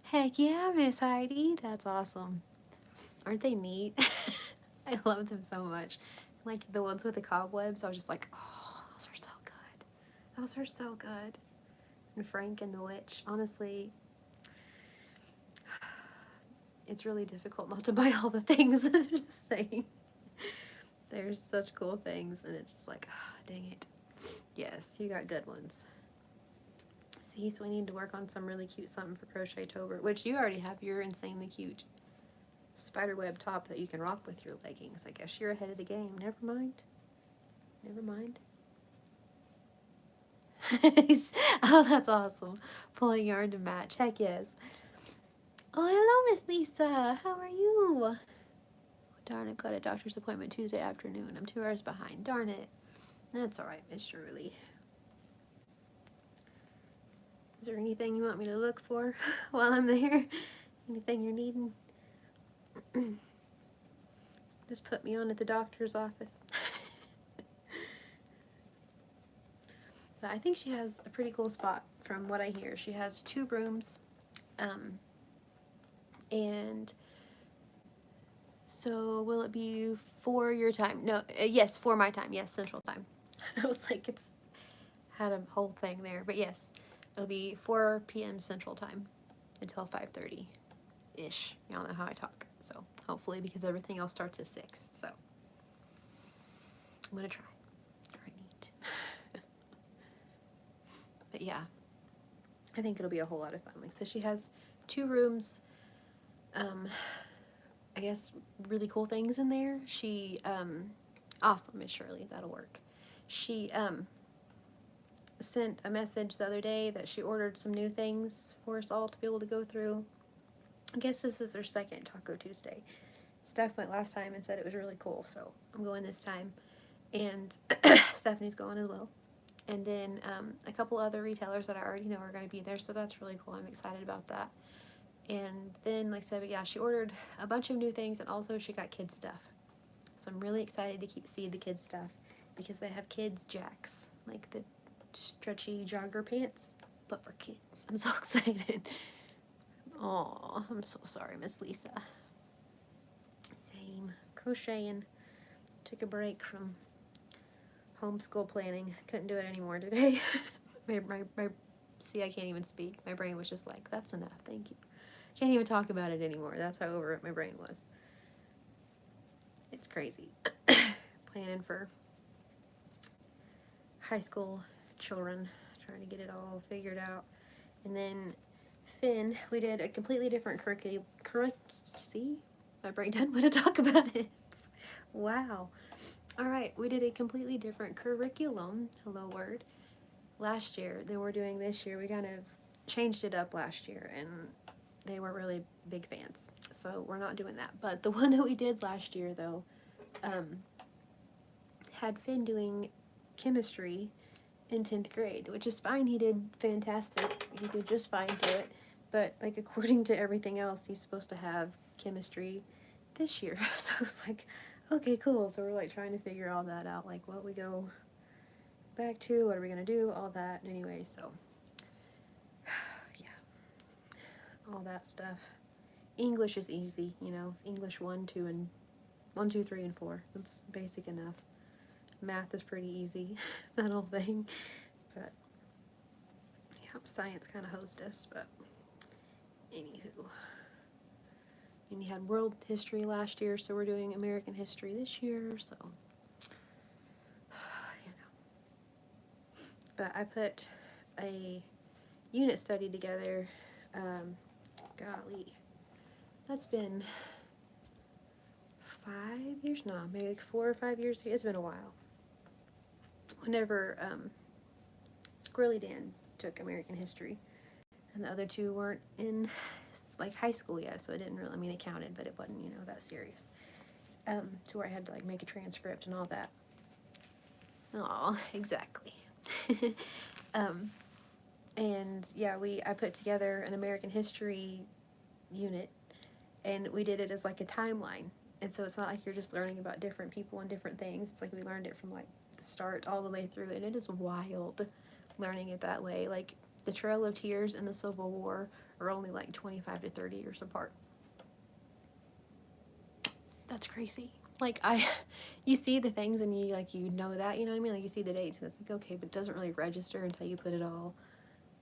S1: Heck yeah, Miss Heidi. That's awesome. Aren't they neat? I love them so much. Like the ones with the cobwebs, I was just like, oh, those are so good. Those are so good. And Frank and the Witch, honestly, it's really difficult not to buy all the things. I'm just saying. There's such cool things, and it's just like, ah, dang it. Yes, you got good ones. See, so we need to work on some really cute something for Crochet-tober, which you already have your insanely cute spiderweb top that you can rock with your leggings. I guess you're ahead of the game. Never mind. Never mind. Oh, that's awesome. Pulling yarn to match. Heck yes. Oh, hello, Miss Lisa. How are you? Oh, darn, I've got a doctor's appointment Tuesday afternoon. I'm 2 hours behind. Darn it. That's all right, Miss Shirley. Is there anything you want me to look for while I'm there? Anything you're needing? Just put me on at the doctor's office. But I think she has a pretty cool spot from what I hear. She has 2 rooms. And so will it be for your time? No, yes, for my time. Yes, Central Time. I was like, it's had a whole thing there. But yes, it'll be 4 p.m. Central Time until 5:30-ish. Y'all know how I talk. So hopefully, because everything else starts at 6. So I'm going to try. Very neat. But yeah, I think it'll be a whole lot of fun. Like, so she has 2 rooms. I guess really cool things in there. She, awesome, Miss Shirley, that'll work. She, sent a message the other day that she ordered some new things for us all to be able to go through. I guess this is their second Taco Tuesday. Steph went last time and said it was really cool, so I'm going this time. And Stephanie's going as well. And then a couple other retailers that I already know are going to be there, so that's really cool. I'm excited about that. And then, like I said, yeah, she ordered a bunch of new things, and also she got kids stuff. So I'm really excited to see the kids stuff, because they have kids jacks, like the stretchy jogger pants, but for kids. I'm so excited. Oh, I'm so sorry, Miss Lisa. Same. Crocheting. Took a break from homeschool planning. Couldn't do it anymore today. See, I can't even speak. My brain was just like, that's enough, thank you. Can't even talk about it anymore. That's how over it my brain was. It's crazy. Planning for high school children, trying to get it all figured out. And then Finn, we did a completely different see? My brain doesn't want to talk about it. Wow. Alright, we did a completely different curriculum, hello word, last year than we're doing this year. We kind of changed it up last year, and they were really big fans, so we're not doing that. But the one that we did last year, though, had Finn doing chemistry in 10th grade, which is fine. He did fantastic. He did just fine to it. But, like, according to everything else, he's supposed to have chemistry this year. So it's like, okay, cool. So we're, like, trying to figure all that out, like, what we go back to, what are we going to do, all that. Anyway, so, yeah, all that stuff. English is easy, you know. It's English 1, 2, 3, and 4. That's basic enough. Math is pretty easy, that whole thing. But, yeah, science kind of hosed us, but Anywho. And you had world history last year, so we're doing American history this year, so, you know. But I put a unit study together, golly, that's been 5 years now, maybe like 4 or 5 years, it's been a while. Whenever, Squirrely Dan took American history, and the other two weren't in like high school yet, so it didn't really, I mean, it counted, but it wasn't, you know, that serious, to where I had to like make a transcript and all that. Oh, exactly. And yeah, I put together an American history unit, and we did it as like a timeline, and so it's not like you're just learning about different people and different things. It's like we learned it from like the start all the way through, and it is wild learning it that way. Like the Trail of Tears and the Civil War are only like 25 to 30 years apart. That's crazy. Like you see the things and you like, you know that, you know what I mean? Like you see the dates and it's like, okay, but it doesn't really register until you put it all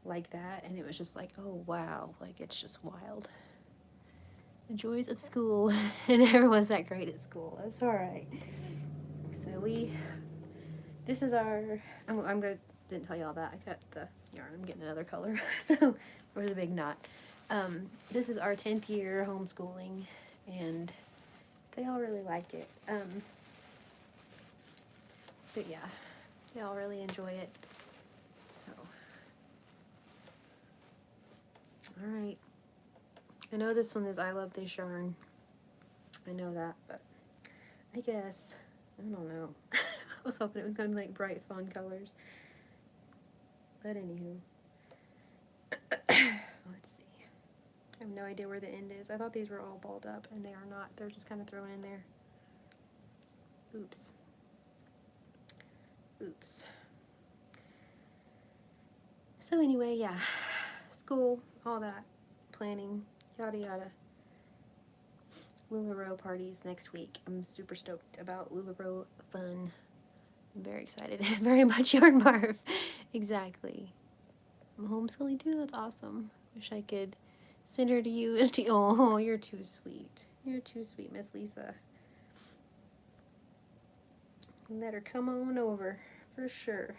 S1: like that. And it was just like, oh wow, like it's just wild. The joys of school. It never was that great at school. That's all right. So this is our, I'm good. Didn't tell you all that. I cut the yarn. I'm getting another color. So, or the big knot. This is our 10th year homeschooling, and they all really like it. But yeah, they all really enjoy it. So, all right. I know this one is I love this yarn. I know that, but I guess, I don't know. I was hoping it was going to be like bright, fun colors. But anywho. Let's see. I have no idea where the end is. I thought these were all balled up, and they are not. They're just kind of thrown in there. Oops. Oops. So anyway, yeah. School, all that. Planning, yada yada. LuLaRoe parties next week. I'm super stoked about LuLaRoe fun. I'm very excited. Very much Yarn Barf. Exactly. I'm homeschooling too. That's awesome. Wish I could send her to you. Oh, you're too sweet. You're too sweet, Miss Lisa. Let her come on over for sure.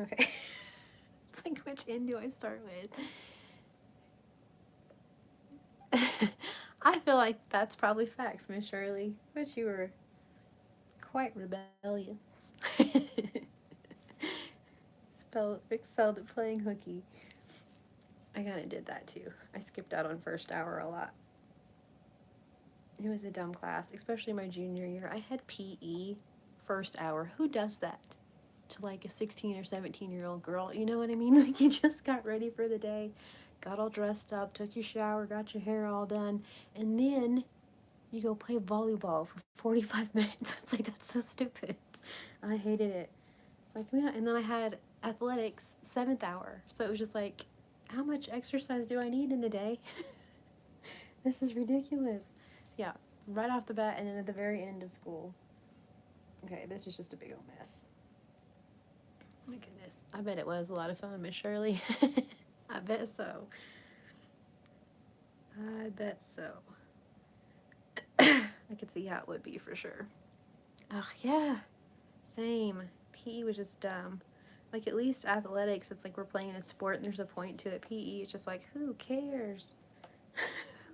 S1: Okay. It's like, which end do I start with? I feel like that's probably facts, Miss Shirley. But you were quite rebellious. Excelled at playing hooky. I kind of did that too. I skipped out on first hour a lot. It was a dumb class, especially my junior year. I had PE first hour. Who does that to like a 16 or 17-year-old girl? You know what I mean? Like you just got ready for the day, got all dressed up, took your shower, got your hair all done, and then you go play volleyball for 45 minutes. It's like, that's so stupid. I hated it. It's like, yeah. And then I had athletics 7th hour. So it was just like, how much exercise do I need in a day? This is ridiculous. Yeah, right off the bat, and then at the very end of school. Okay, this is just a big old mess. My goodness. I bet it was a lot of fun, Miss Shirley. I bet so. I bet so. I could see how it would be for sure. Ugh, yeah. Same. PE was just dumb. Like, at least athletics, it's like we're playing a sport and there's a point to it. PE is just like, who cares?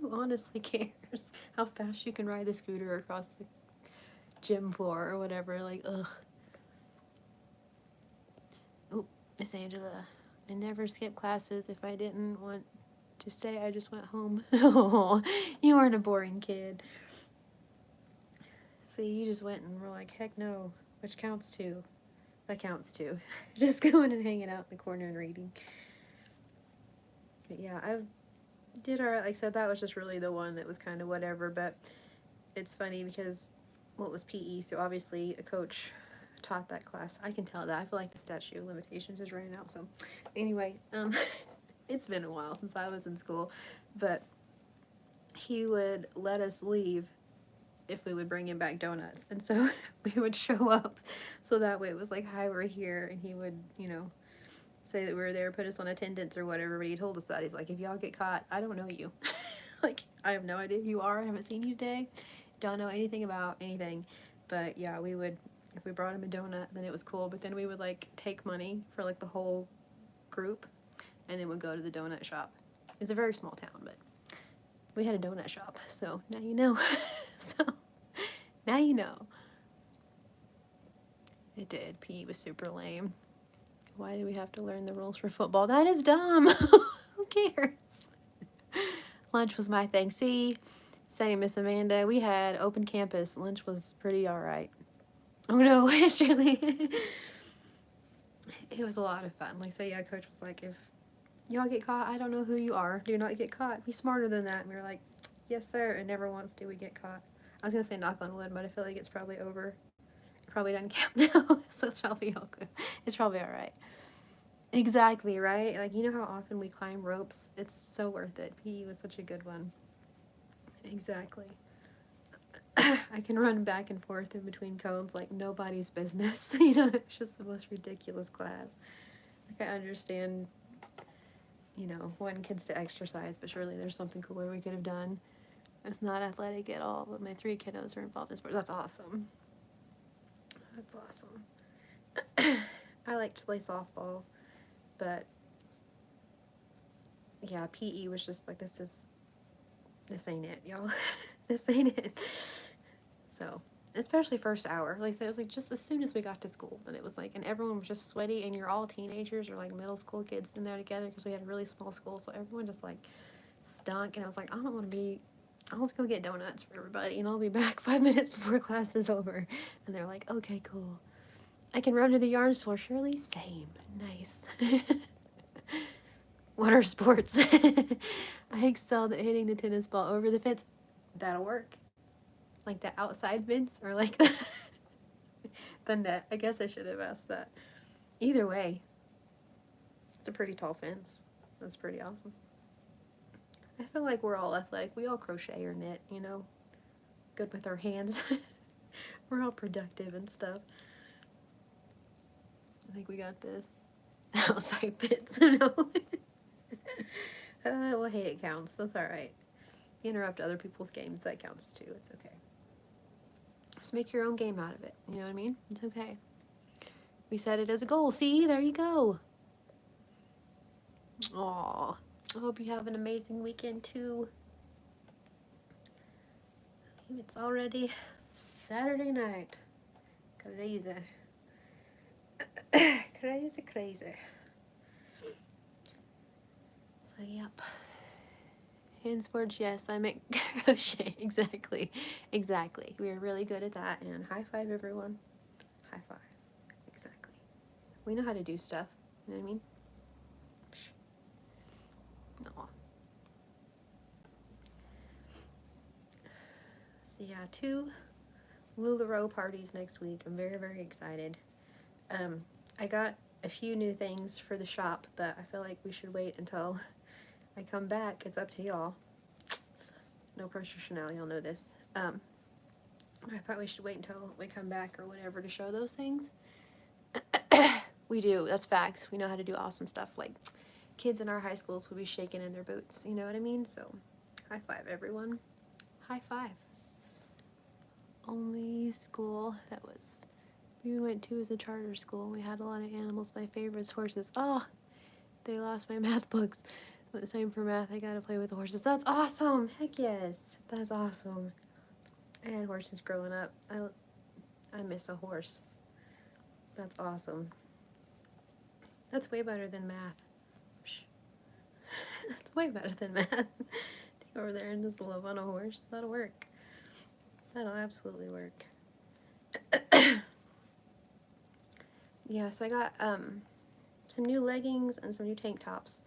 S1: Who honestly cares how fast you can ride a scooter across the gym floor or whatever? Like, ugh. Oh, Miss Angela, I never skipped classes. If I didn't want to stay, I just went home. Oh, you weren't a boring kid. See, you just went and were like, heck no, which counts too. That counts too. Just going and hanging out in the corner and reading. But yeah, I did alright. Like I said, that was just really the one that was kind of whatever, but it's funny because what was PE, so obviously a coach taught that class. I can tell that. I feel like the statute of limitations is running out, so anyway, it's been a while since I was in school, but he would let us leave if we would bring him back donuts, and so we would show up, so that way it was like, hi, we're here, and he would, you know, say that we were there, put us on attendance or whatever, but he told us that. He's like, if y'all get caught, I don't know you. Like, I have no idea who you are. I haven't seen you today. Don't know anything about anything. But yeah, we would, if we brought him a donut, then it was cool. But then we would like take money for like the whole group and then we'd go to the donut shop. It's a very small town, but we had a donut shop. So now you know. So now you know. It did. PE was super lame. Why do we have to learn the rules for football? That is dumb. Who cares? Lunch was my thing. See, same Miss Amanda. We had open campus. Lunch was pretty alright. Oh no, Shirley. It was a lot of fun. Like, so yeah, Coach was like, if y'all get caught, I don't know who you are. Do not get caught. Be smarter than that. And we were like, yes, sir. And never once do we get caught. I was going to say knock on wood, but I feel like it's probably over. It probably doesn't count now. So it's probably all good. It's probably alright. Exactly, right? Like, you know how often we climb ropes? It's so worth it. PE was such a good one. Exactly. I can run back and forth in between cones like nobody's business. You know, it's just the most ridiculous class. Like, I understand, you know, wanting kids to exercise, but surely there's something cooler we could have done. It's not athletic at all, but my 3 kiddos are involved in sports. That's awesome. That's awesome. I like to play softball, but yeah, PE was just like, this ain't it, y'all. This ain't it. So, especially first hour. Like I said, it was like just as soon as we got to school, and it was like, and everyone was just sweaty, and you're all teenagers or like middle school kids in there together because we had a really small school, so everyone just like stunk, and I was like, I don't want to be, I'll just go get donuts for everybody, and I'll be back 5 minutes before class is over. And they're like, okay, cool. I can run to the yarn store, Shirley. Same. Nice. What are sports? I excelled at hitting the tennis ball over the fence. That'll work. Like the outside fence or like the net. I guess I should have asked that. Either way, it's a pretty tall fence. That's pretty awesome. I feel like we're all athletic. We all crochet or knit, you know. Good with our hands. We're all productive and stuff. I think we got this. Outside fence, you know. Well, hey, it counts. That's alright. You interrupt other people's games, that counts too. It's okay. Just make your own game out of it. You know what I mean? It's okay. We set it as a goal. See? There you go. Aw. I hope you have an amazing weekend too. It's already Saturday night. Crazy. Crazy, crazy. So, yep. Hand sports, yes, I make crochet. Exactly. Exactly. We are really good at that. And high five, everyone. High five. Exactly. We know how to do stuff. You know what I mean? No. So, yeah, 2 LuLaRoe parties next week. I'm very, very excited. I got a few new things for the shop, but I feel like we should wait until I come back. It's up to y'all. No pressure, Chanel. Y'all know this. I thought we should wait until we come back or whatever to show those things. We do. That's facts. We know how to do awesome stuff. Like, kids in our high schools will be shaking in their boots. You know what I mean? So, high five, everyone. High five. Only school that we went to as a charter school. We had a lot of animals. My favorite is horses. Oh, they lost my math books. But the same for math. I gotta play with the horses. That's awesome. Heck yes. That's awesome. I had horses growing up. I miss a horse. That's awesome. That's way better than math. That's way better than math. Take over there and just love on a horse. That'll work. That'll absolutely work. Yeah, so I got some new leggings and some new tank tops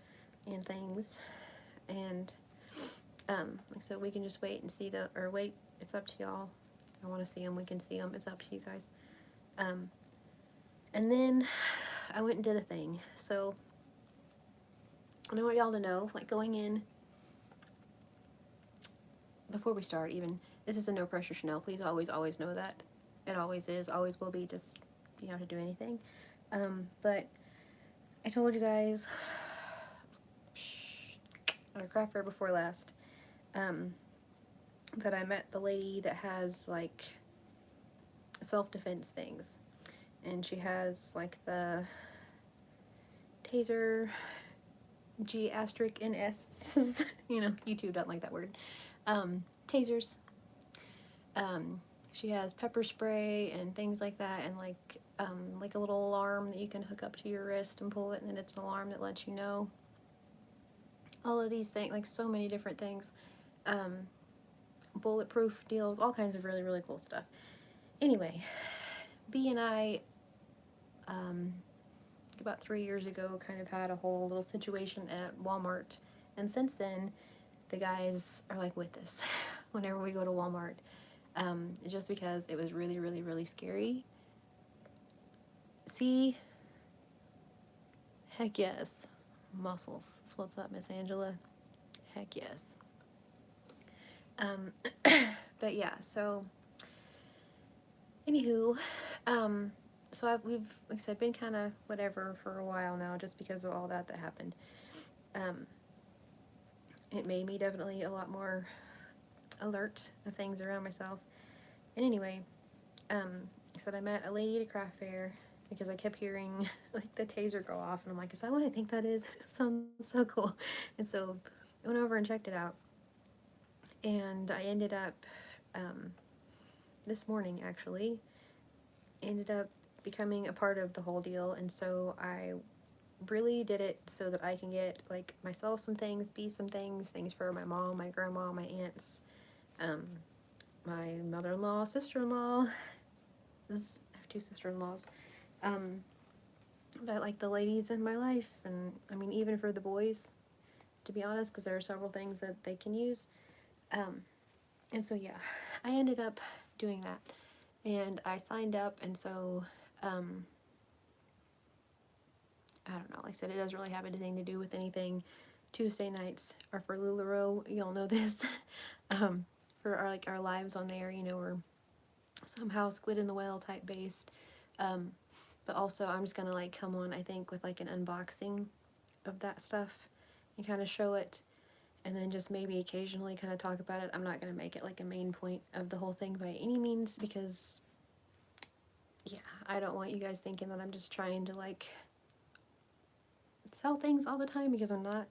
S1: and things, and so we can just wait and see wait, it's up to y'all. I want to see them, we can see them, it's up to you guys. And then I went and did a thing. So I want y'all to know, like, going in, before we start even, this is a no pressure Chanel. Please always know that. It always is, always will be, just you don't have to do anything. But I told you guys at a craft fair before last, that I met the lady that has like self-defense things, and she has like the taser G asterisk NS. You know, YouTube don't like that word. Tasers. Um, she has pepper spray and things like that, and like a little alarm that you can hook up to your wrist and pull it, and then it's an alarm that lets you know. All of these things, like so many different things. Um, bulletproof deals, all kinds of really, really cool stuff. Anyway, B and I, about 3 years ago, kind of had a whole little situation at Walmart, and since then, the guys are like with us whenever we go to Walmart, just because it was really, really, really scary. See? Heck yes. Muscles. So what's up, Miss Angela? Heck yes. But yeah, so anywho, we've, like I said, been kind of whatever for a while now, just because of all that happened. It made me definitely a lot more alert of things around myself. And anyway, I said I met a lady at a craft fair because I kept hearing like the taser go off, and I'm like, is that what I think that is? It sounds so cool. And so I went over and checked it out, and I ended up this morning actually ended up becoming a part of the whole deal. And so I really did it so that I can get like myself some things, be some things for my mom, my grandma, my aunts, my mother-in-law, sister-in-law. I have two sister-in-laws. But like the ladies in my life, and I mean even for the boys, to be honest, because there are several things that they can use. And so yeah, I ended up doing that, and I signed up, and so I don't know, like I said, it doesn't really have anything to do with anything. Tuesday nights are for LuLaRoe, y'all know this. For our like our lives on there, you know, we're somehow Squid in the Whale type based. But also I'm just gonna like come on, I think, with like an unboxing of that stuff and kind of show it, and then just maybe occasionally kind of talk about it. I'm not gonna make it like a main point of the whole thing by any means, because yeah, I don't want you guys thinking that I'm just trying to like sell things all the time, because I'm not.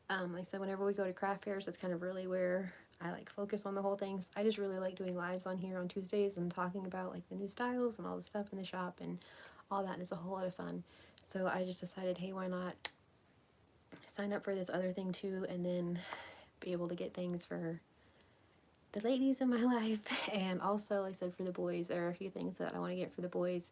S1: Like I said, whenever we go to craft fairs, that's kind of really where I like focus on the whole things. I just really like doing lives on here on Tuesdays and talking about like the new styles and all the stuff in the shop and all that, and it's a whole lot of fun. So I just decided, hey, why not sign up for this other thing too, and then be able to get things for the ladies in my life. And also, like I said, for the boys, there are a few things that I want to get for the boys.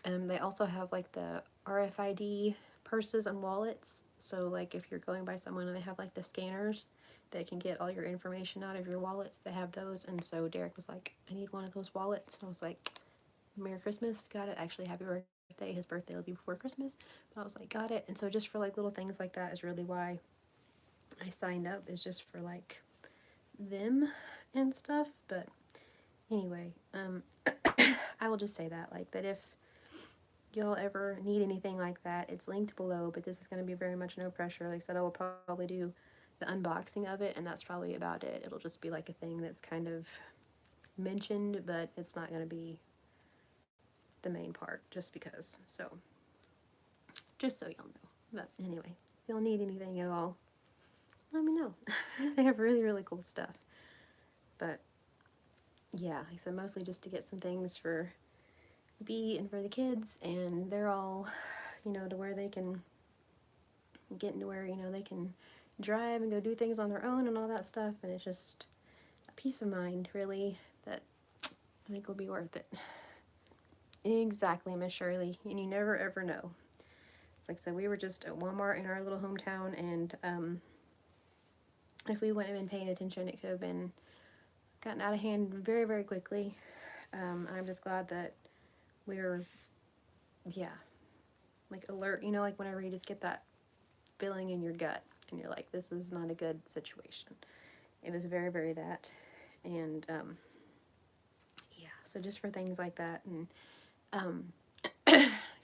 S1: They also have like the RFID purses and wallets. So like if you're going by someone and they have like the scanners that can get all your information out of your wallets, they have those. And so Derek was like, I need one of those wallets. And I was like, Merry Christmas, got it. Actually, happy birthday. His birthday will be before Christmas. But I was like, got it. And so just for like little things like that is really why I signed up, is just for like them and stuff. But anyway, I will just say that if y'all ever need anything like that, it's linked below, but this is going to be very much no pressure. Like I said, I will probably do the unboxing of it, and that's probably about it. It'll just be like a thing that's kind of mentioned, but it's not going to be the main part, just because. So just so y'all know. But anyway, if y'all need anything at all, let me know. They have really, really cool stuff. But yeah, like I said, mostly just to get some things for B and for the kids, and they're all, you know, to where they can get into where, you know, they can drive and go do things on their own and all that stuff. And it's just a peace of mind, really, that I think will be worth it. Exactly, Miss Shirley. And you never ever know. It's like I said, we were just at Walmart in our little hometown, and if we wouldn't have been paying attention, it could have been gotten out of hand very, very quickly. I'm just glad that we were, yeah, like alert, you know, like whenever you just get that feeling in your gut and you're like, this is not a good situation. It was very, very that. And yeah, so just for things like that. And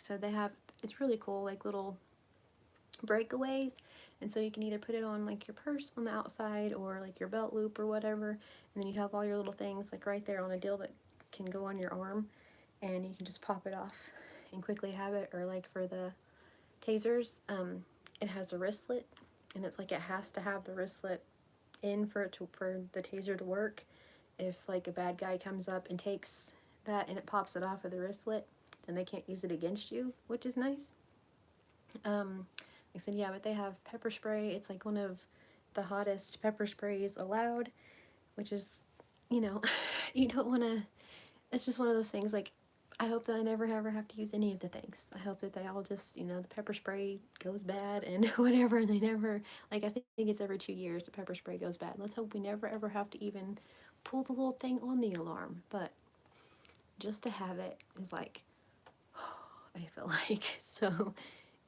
S1: so they have, it's really cool, like little breakaways, and so you can either put it on like your purse on the outside or like your belt loop or whatever, and then you have all your little things like right there on a deal that can go on your arm, and you can just pop it off and quickly have it. Or like for the tasers, it has a wristlet, and it's like it has to have the wristlet in for the taser to work. If like a bad guy comes up and takes that and it pops it off of the wristlet, then they can't use it against you, which is nice. I said, yeah, but they have pepper spray. It's like one of the hottest pepper sprays allowed, which is, you know, you don't want to, it's just one of those things. Like, I hope that I never ever have to use any of the things. I hope that they all just, you know, the pepper spray goes bad and whatever, and they never, like, I think it's every 2 years the pepper spray goes bad. Let's hope we never ever have to even pull the little thing on the alarm. But just to have it is like, I feel like. So,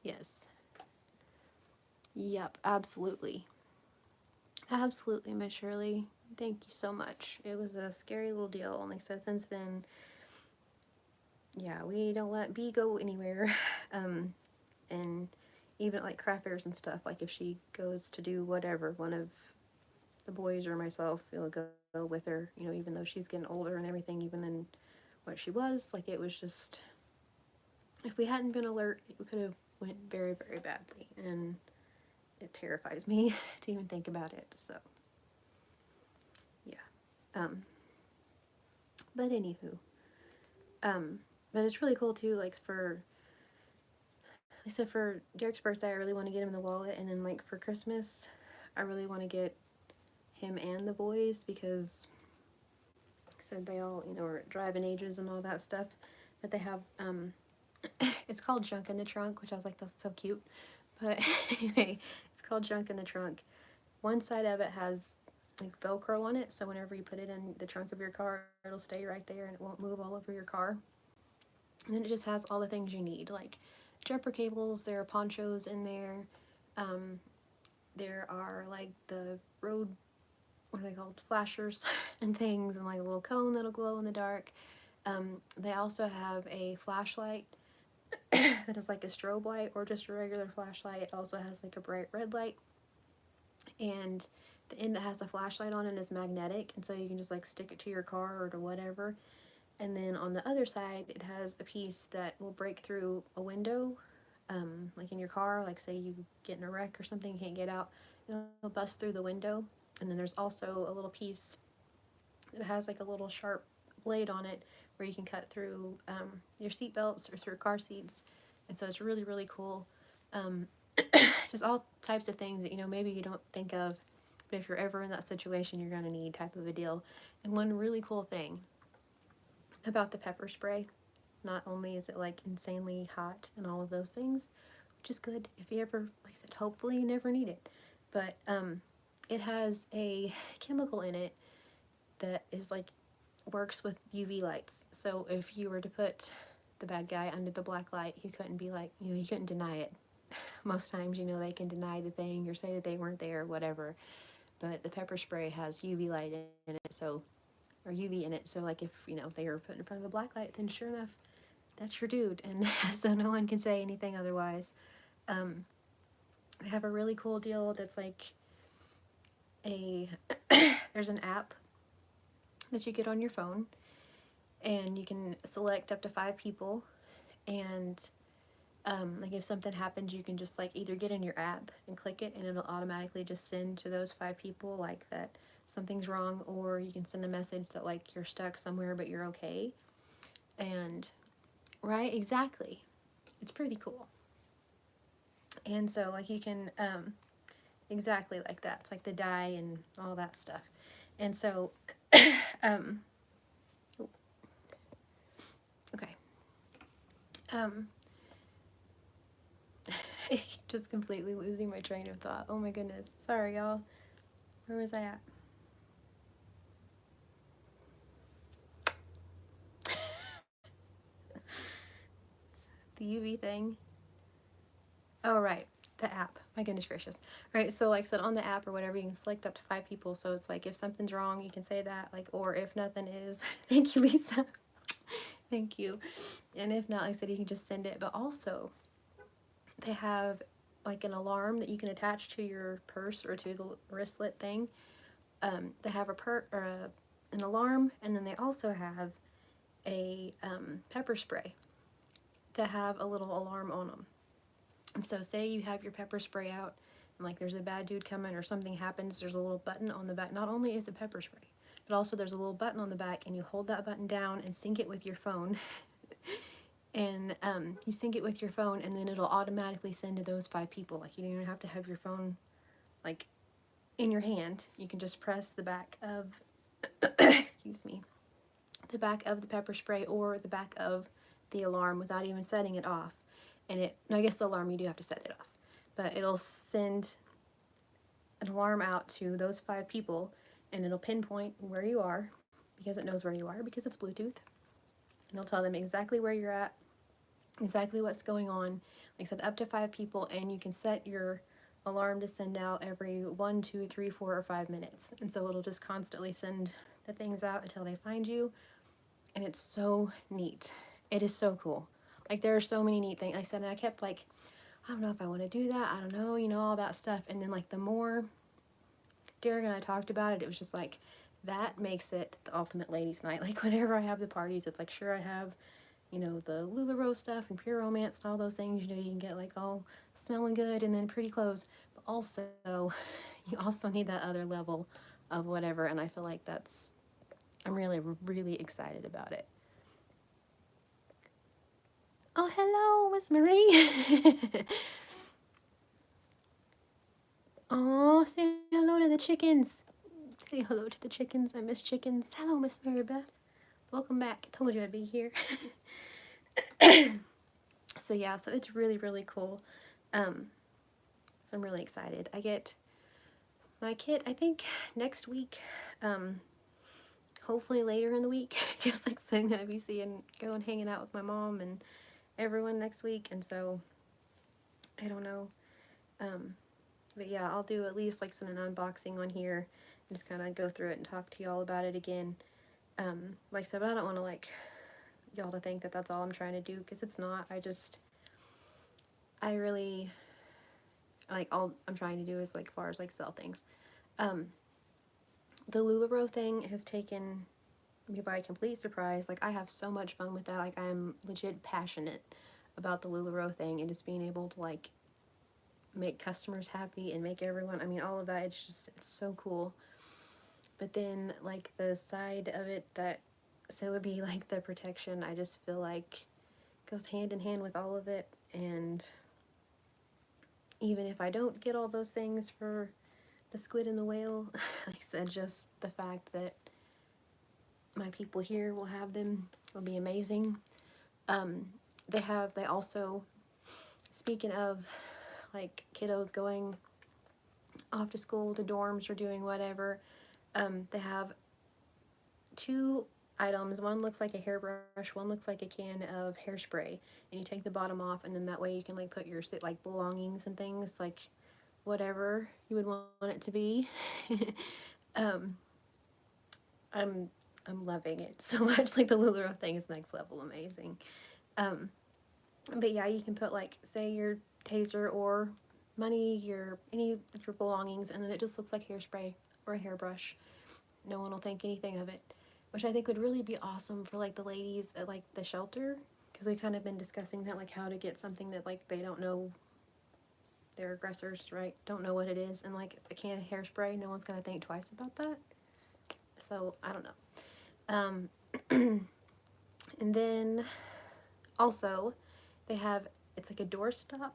S1: yes. Yep, absolutely. Absolutely, Miss Shirley. Thank you so much. It was a scary little deal. And like I said, since then, yeah, we don't let B go anywhere. And even at like craft fairs and stuff, like if she goes to do whatever, one of the boys or myself will go with her, you know, even though she's getting older and everything, even than what she was. Like, it was just, if we hadn't been alert, it could have went very, very badly. And it terrifies me to even think about it. So, yeah. But anywho, but it's really cool too. Like for, except for Derek's birthday, I really want to get him the wallet, and then like for Christmas, I really want to get him and the boys, because like I said, they all, you know, are at driving ages and all that stuff. But they have it's called Junk in the Trunk, which I was like, that's so cute. But anyway, it's called Junk in the Trunk. One side of it has like Velcro on it, so whenever you put it in the trunk of your car, it'll stay right there and it won't move all over your car. And then it just has all the things you need, like jumper cables, there are ponchos in there, there are like the road, what are they called, flashers and things, and like a little cone that'll glow in the dark. They also have a flashlight that is like a strobe light or just a regular flashlight. It also has like a bright red light, and the end that has the flashlight on it is magnetic, and so you can just like stick it to your car or to whatever. And then on the other side, it has a piece that will break through a window, like in your car. Like say you get in a wreck or something, you can't get out, it'll bust through the window. And then there's also a little piece that has like a little sharp blade on it where you can cut through your seat belts or through car seats. And so it's really, really cool. Just all types of things that, you know, maybe you don't think of, but if you're ever in that situation, you're going to need, type of a deal. And one really cool thing about the pepper spray, not only is it like insanely hot and all of those things, which is good if you ever, like I said, hopefully you never need it, but it has a chemical in it that is like, works with UV lights. So if you were to put the bad guy under the black light, he couldn't be like, you know, he couldn't deny it. Most times, you know, they can deny the thing or say that they weren't there or whatever, but the pepper spray has UV light in it, so, or UV in it, so like if, you know, they were put in front of a black light, then sure enough, that's your dude, and so no one can say anything otherwise. They have a really cool deal that's like a, there's an app that you get on your phone, and you can select up to 5 people, and like if something happens, you can just like either get in your app and click it and it'll automatically just send to those 5 people like that something's wrong, or you can send a message that like you're stuck somewhere but you're okay. And right, exactly, it's pretty cool. And so like you can exactly like that, it's like the die and all that stuff. And so okay, just completely losing my train of thought. Oh my goodness. Sorry, y'all. Where was I at? The UV thing. Oh, right. The app. My goodness gracious. All right. So, like I said, on the app or whatever, you can select up to 5 people. So it's like if something's wrong, you can say that. Like, or if nothing is. Thank you, Lisa. Thank you. And if not, like I said, you can just send it. But also, they have like an alarm that you can attach to your purse or to the wristlet thing. They have an alarm, and then they also have a pepper spray that have a little alarm on them. And so say you have your pepper spray out and like there's a bad dude coming or something happens, there's a little button on the back. Not only is it pepper spray, but also there's a little button on the back, and you hold that button down and sync it with your phone. And you sync it with your phone, and then it'll automatically send to those 5 people. Like, you don't even have to have your phone like in your hand. You can just press the back of excuse me, the back of the pepper spray or the back of the alarm without even setting it off. And no, I guess the alarm you do have to set it off, but it'll send an alarm out to those 5 people, and it'll pinpoint where you are because it knows where you are because it's Bluetooth. And it'll tell them exactly where you're at, exactly what's going on. Like I said, up to 5 people, and you can set your alarm to send out every 1, 2, 3, 4, or 5 minutes. And so it'll just constantly send the things out until they find you. And it's so neat. It is so cool. Like, there are so many neat things. Like I said, and I kept like, I don't know if I want to do that. I don't know, you know, all that stuff. And then like the more Derek and I talked about it, it was just like, that makes it the ultimate ladies' night. Like, whenever I have the parties, it's like, sure, I have, you know, the LuLaRoe stuff and Pure Romance and all those things, you know, you can get like all smelling good and then pretty clothes, but also you also need that other level of whatever, and I feel like I'm really excited about it. Oh, hello, Miss Marie. Oh, say hello to the chickens. Say hello to the chickens. I miss chickens. Hello, Miss Mary Beth. Welcome back. I told you I'd be here. So yeah, so it's really cool. So I'm really excited. I get my kit, I think, next week. Hopefully later in the week, because like I said, I'm gonna be going hanging out with my mom and everyone next week, and so I don't know. But yeah, I'll do at least like an unboxing on here and just kind of go through it and talk to y'all about it again. Like I said, but I don't want to like y'all to think that that's all I'm trying to do, because it's not. I really, like, all I'm trying to do is like far as like sell things. The LuLaRoe thing has taken me by complete surprise. Like, I have so much fun with that. Like, I'm legit passionate about the LuLaRoe thing and just being able to like make customers happy and make everyone, I mean, all of that, it's so cool. But then like the side of it that, so it would be like the protection, I just feel like goes hand in hand with all of it. And even if I don't get all those things for the squid and the whale, like I said, just the fact that my people here will have them will be amazing. They also, speaking of like kiddos going off to school, to dorms, or doing whatever, they have 2 items. One looks like a hairbrush, one looks like a can of hairspray, and you take the bottom off, and then that way you can like put your like belongings and things, like whatever you would want it to be. I'm loving it so much. Like, the LuLaRoe thing is next level amazing. But yeah, you can put like, say, your taser or money, any of your belongings, and then it just looks like hairspray or a hairbrush. No one will think anything of it, which I think would really be awesome for like the ladies at like the shelter, because we've kind of been discussing that, like how to get something that like they don't know they're aggressors, right? Don't know what it is, and like a can of hairspray, no one's gonna think twice about that. So I don't know. And then also they have, it's like a doorstop.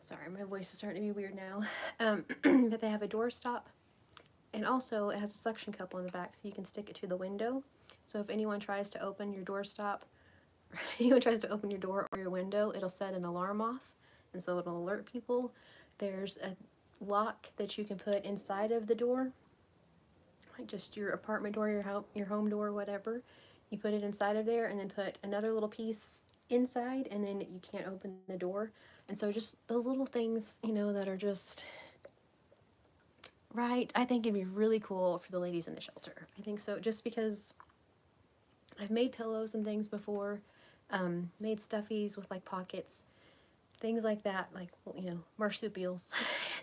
S1: Sorry, my voice is starting to be weird now. But they have a doorstop, and also it has a suction cup on the back, so you can stick it to the window. So if anyone tries to open your doorstop, or anyone tries to open your door or your window, it'll set an alarm off, and so it'll alert people. There's a lock that you can put inside of the door, like just your apartment door, your home door, whatever. You put it inside of there, and then put another little piece inside, and then you can't open the door. And so just those little things, you know, that are just right. I think it'd be really cool for the ladies in the shelter. I think so, just because I've made pillows and things before, made stuffies with like pockets. things like that, like, you know, marsupials,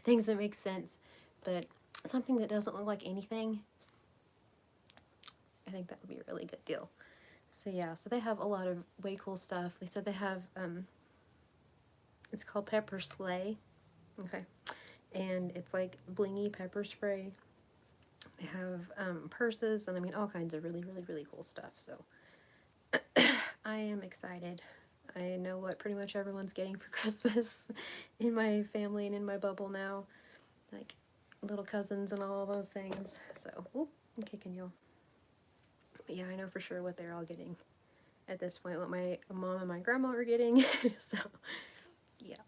S1: things that make sense, but something that doesn't look like anything, I think that would be a really good deal. So yeah, so they have a lot of way cool stuff. They said they have, it's called Pepper Sleigh, okay, and it's like blingy pepper spray. They have purses, and I mean all kinds of really, really, really cool stuff, so I am excited. I know what pretty much everyone's getting for Christmas in my family and in my bubble now, like little cousins and all those things, so, ooh, I'm kicking y'all. But yeah, I know for sure what they're all getting at this point, what my mom and my grandma are getting, so, yeah.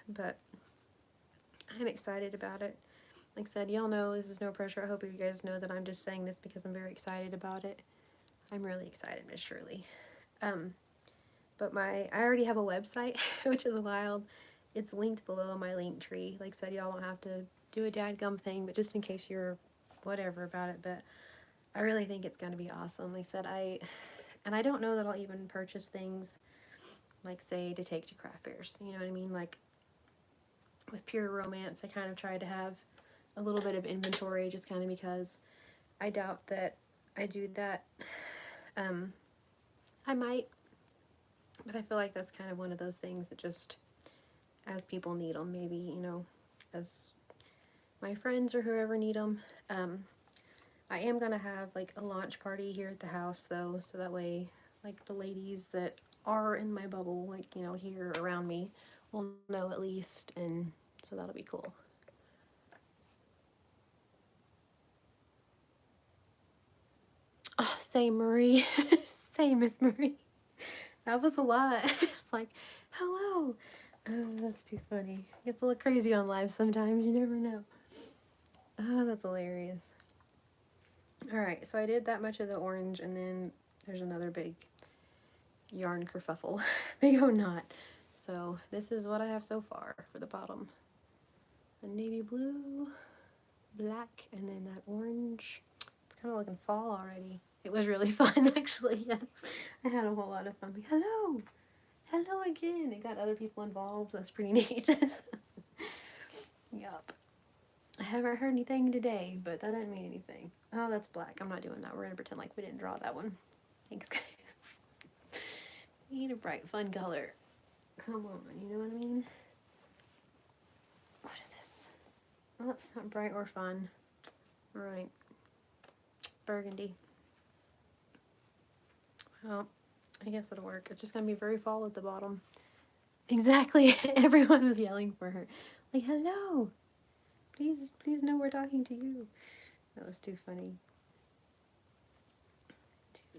S1: But I'm excited about it. Like I said, y'all know this is no pressure. I hope you guys know that I'm just saying this because I'm very excited about it. I'm really excited, Miss Shirley. But I already have a website, which is wild. It's linked below in my link tree. Like I said, y'all don't have to do a dadgum thing, but just in case you're whatever about it, but I really think it's going to be awesome. Like I said, I don't know that I'll even purchase things, like, say, to take to craft fairs. You know what I mean? Like, with Pure Romance, I kind of tried to have a little bit of inventory just kind of because I doubt that I do that. I might, but I feel like that's kind of one of those things that just, as people need them, maybe, you know, as my friends or whoever need them. I am going to have, like, a launch party here at the house, though, so that way, like, the ladies that are in my bubble, like, you know, here around me, will know at least, and so that'll be cool. Oh, say Marie. Say Miss Marie. That was a lot. It's like, hello. Oh, that's too funny. It gets a little crazy on live sometimes. You never know. Oh, that's hilarious. Alright, so I did that much of the orange, and then there's another big yarn kerfuffle. Big old knot. So this is what I have so far for the bottom. A navy blue, black, and then that orange. It's kind of looking fall already. It was really fun, actually, yes. I had a whole lot of fun. Like, hello! Hello again! It got other people involved. That's pretty neat. Yup. I haven't heard anything today, but that didn't mean anything. Oh, that's black. I'm not doing that. We're gonna pretend like we didn't draw that one. Thanks, guys. We need a bright, fun color. Come on, you know what I mean? What is this? Oh, it's not bright or fun. Alright. Burgundy. Well, I guess it'll work. It's just gonna be very fall at the bottom. Exactly. Everyone was yelling for her. Like, hello! Please know we're talking to you. That was too funny.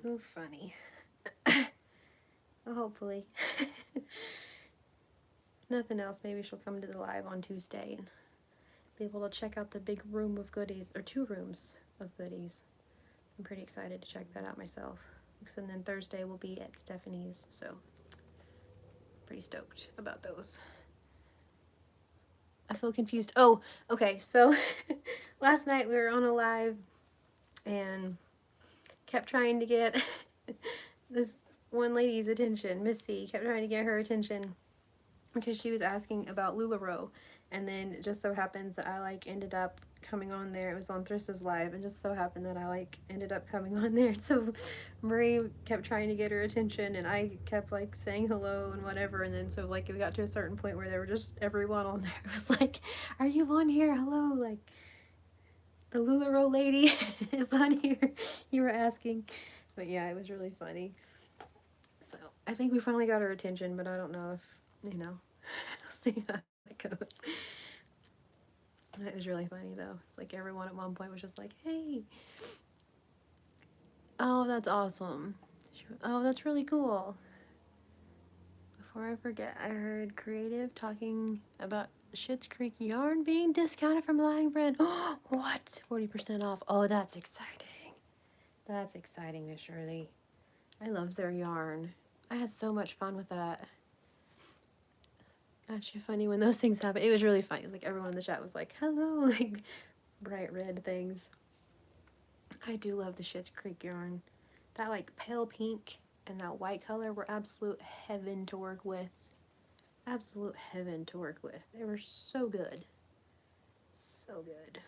S1: Too funny. Well, hopefully. Nothing else, maybe she'll come to the live on Tuesday and be able to check out the big room of goodies, or 2 rooms of goodies. I'm pretty excited to check that out myself. And then Thursday will be at Stephanie's, so pretty stoked about those. I feel confused. Oh, okay, so last night we were on a live and kept trying to get this one lady's attention. Missy kept trying to get her attention because she was asking about LuLaRoe, and then it just so happens that I, like, ended up coming on there. It was on Thrissa's live, and just so happened that I, like, ended up coming on there. So Marie kept trying to get her attention, and I kept, like, saying hello and whatever, and then so, like, it got to a certain point where they were just everyone on there. It was like, are you on here? Hello, like, the LuLaRoe lady is on here. You were asking. But yeah, it was really funny. So I think we finally got her attention, but I don't know if, you know, see how that goes. It was really funny though. It's like everyone at one point was just like, hey. Oh, that's awesome. Oh, that's really cool. Before I forget, I heard Creative talking about Schitt's Creek yarn being discounted from Lying Bread. Oh, what? 40% off. Oh, that's exciting. That's exciting, Miss Shirley. I loved their yarn. I had so much fun with that. Actually funny when those things happen. It was really funny. It was like everyone in the chat was like, hello, like bright red things. I do love the Schitt's Creek yarn. That, like, pale pink and that white color were absolute heaven to work with. Absolute heaven to work with. They were so good. So good.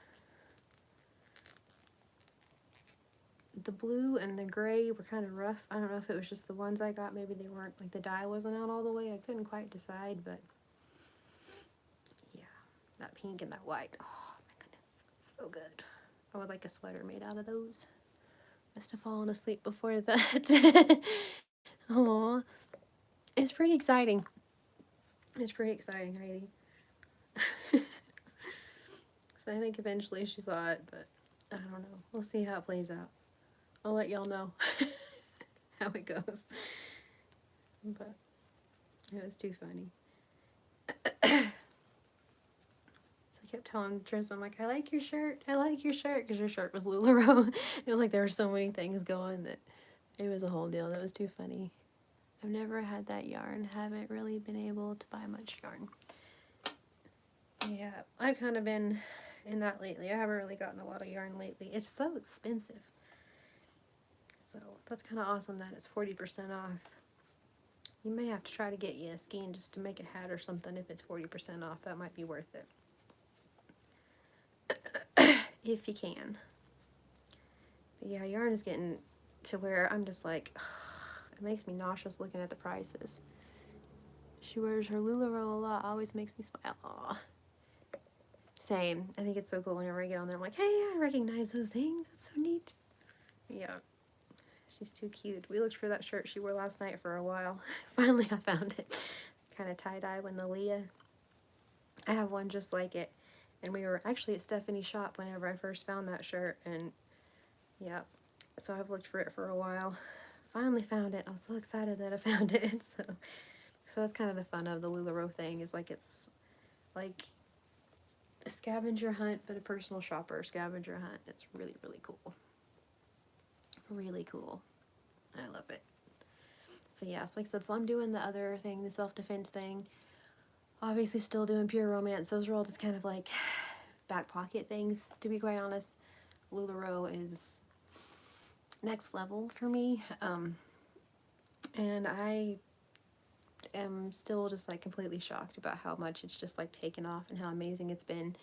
S1: The blue and the gray were kind of rough. I don't know if it was just the ones I got. Maybe they weren't, like the dye wasn't out all the way. I couldn't quite decide, but yeah, that pink and that white. Oh my goodness, so good. I would like a sweater made out of those. Must have fallen asleep before that. Aw, it's pretty exciting. It's pretty exciting, Heidi. So I think eventually she saw it, but I don't know. We'll see how it plays out. I'll let y'all know how it goes. But it was too funny. So I kept telling Tris, I'm like, I like your shirt. I like your shirt. Because your shirt was LuLaRoe. It was like there were so many things going that it was a whole deal. That was too funny. I've never had that yarn. Haven't really been able to buy much yarn. Yeah, I've kind of been in that lately. I haven't really gotten a lot of yarn lately. It's so expensive. So that's kind of awesome that it's 40% off. You may have to try to get you a skein just to make a hat or something if it's 40% off. That might be worth it. If you can. But yeah, yarn is getting to where I'm just like, it makes me nauseous looking at the prices. She wears her LuLaRoe a lot. Always makes me smile. Aww. Same. I think it's so cool whenever I get on there. I'm like, hey, I recognize those things. That's so neat. Yeah. She's too cute. We looked for that shirt she wore last night for a while. Finally, I found it. Kind of tie-dye when the Leah. I have one just like it. And we were actually at Stephanie's shop whenever I first found that shirt. And yeah, so I've looked for it for a while. Finally found it. I was so excited that I found it. So that's kind of the fun of the LuLaRoe thing, is like it's like a scavenger hunt, but a personal shopper scavenger hunt. It's really, really cool. Really cool. I love it. So yeah, so like I said, so I'm doing the other thing, the self-defense thing. Obviously still doing pure romance. Those are all just kind of like back pocket things, to be quite honest. LuLaRoe is next level for me. And I am still just like completely shocked about how much it's just like taken off and how amazing it's been.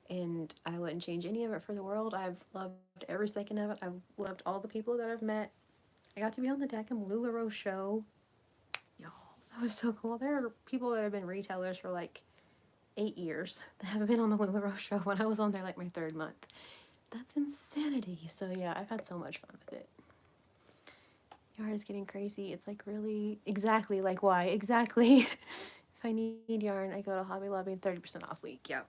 S1: And I wouldn't change any of it for the world. I've loved every second of it. I've loved all the people that I've met. I got to be on the Deckham LuLaRoe show. Y'all, that was so cool. There are people that have been retailers for like 8 years that have been on the LuLaRoe show when I was on there like my 3rd month. That's insanity. So yeah, I've had so much fun with it. Yarn is getting crazy. It's like really, exactly like why? Exactly. If I need yarn, I go to Hobby Lobby, 30% off week. Yep.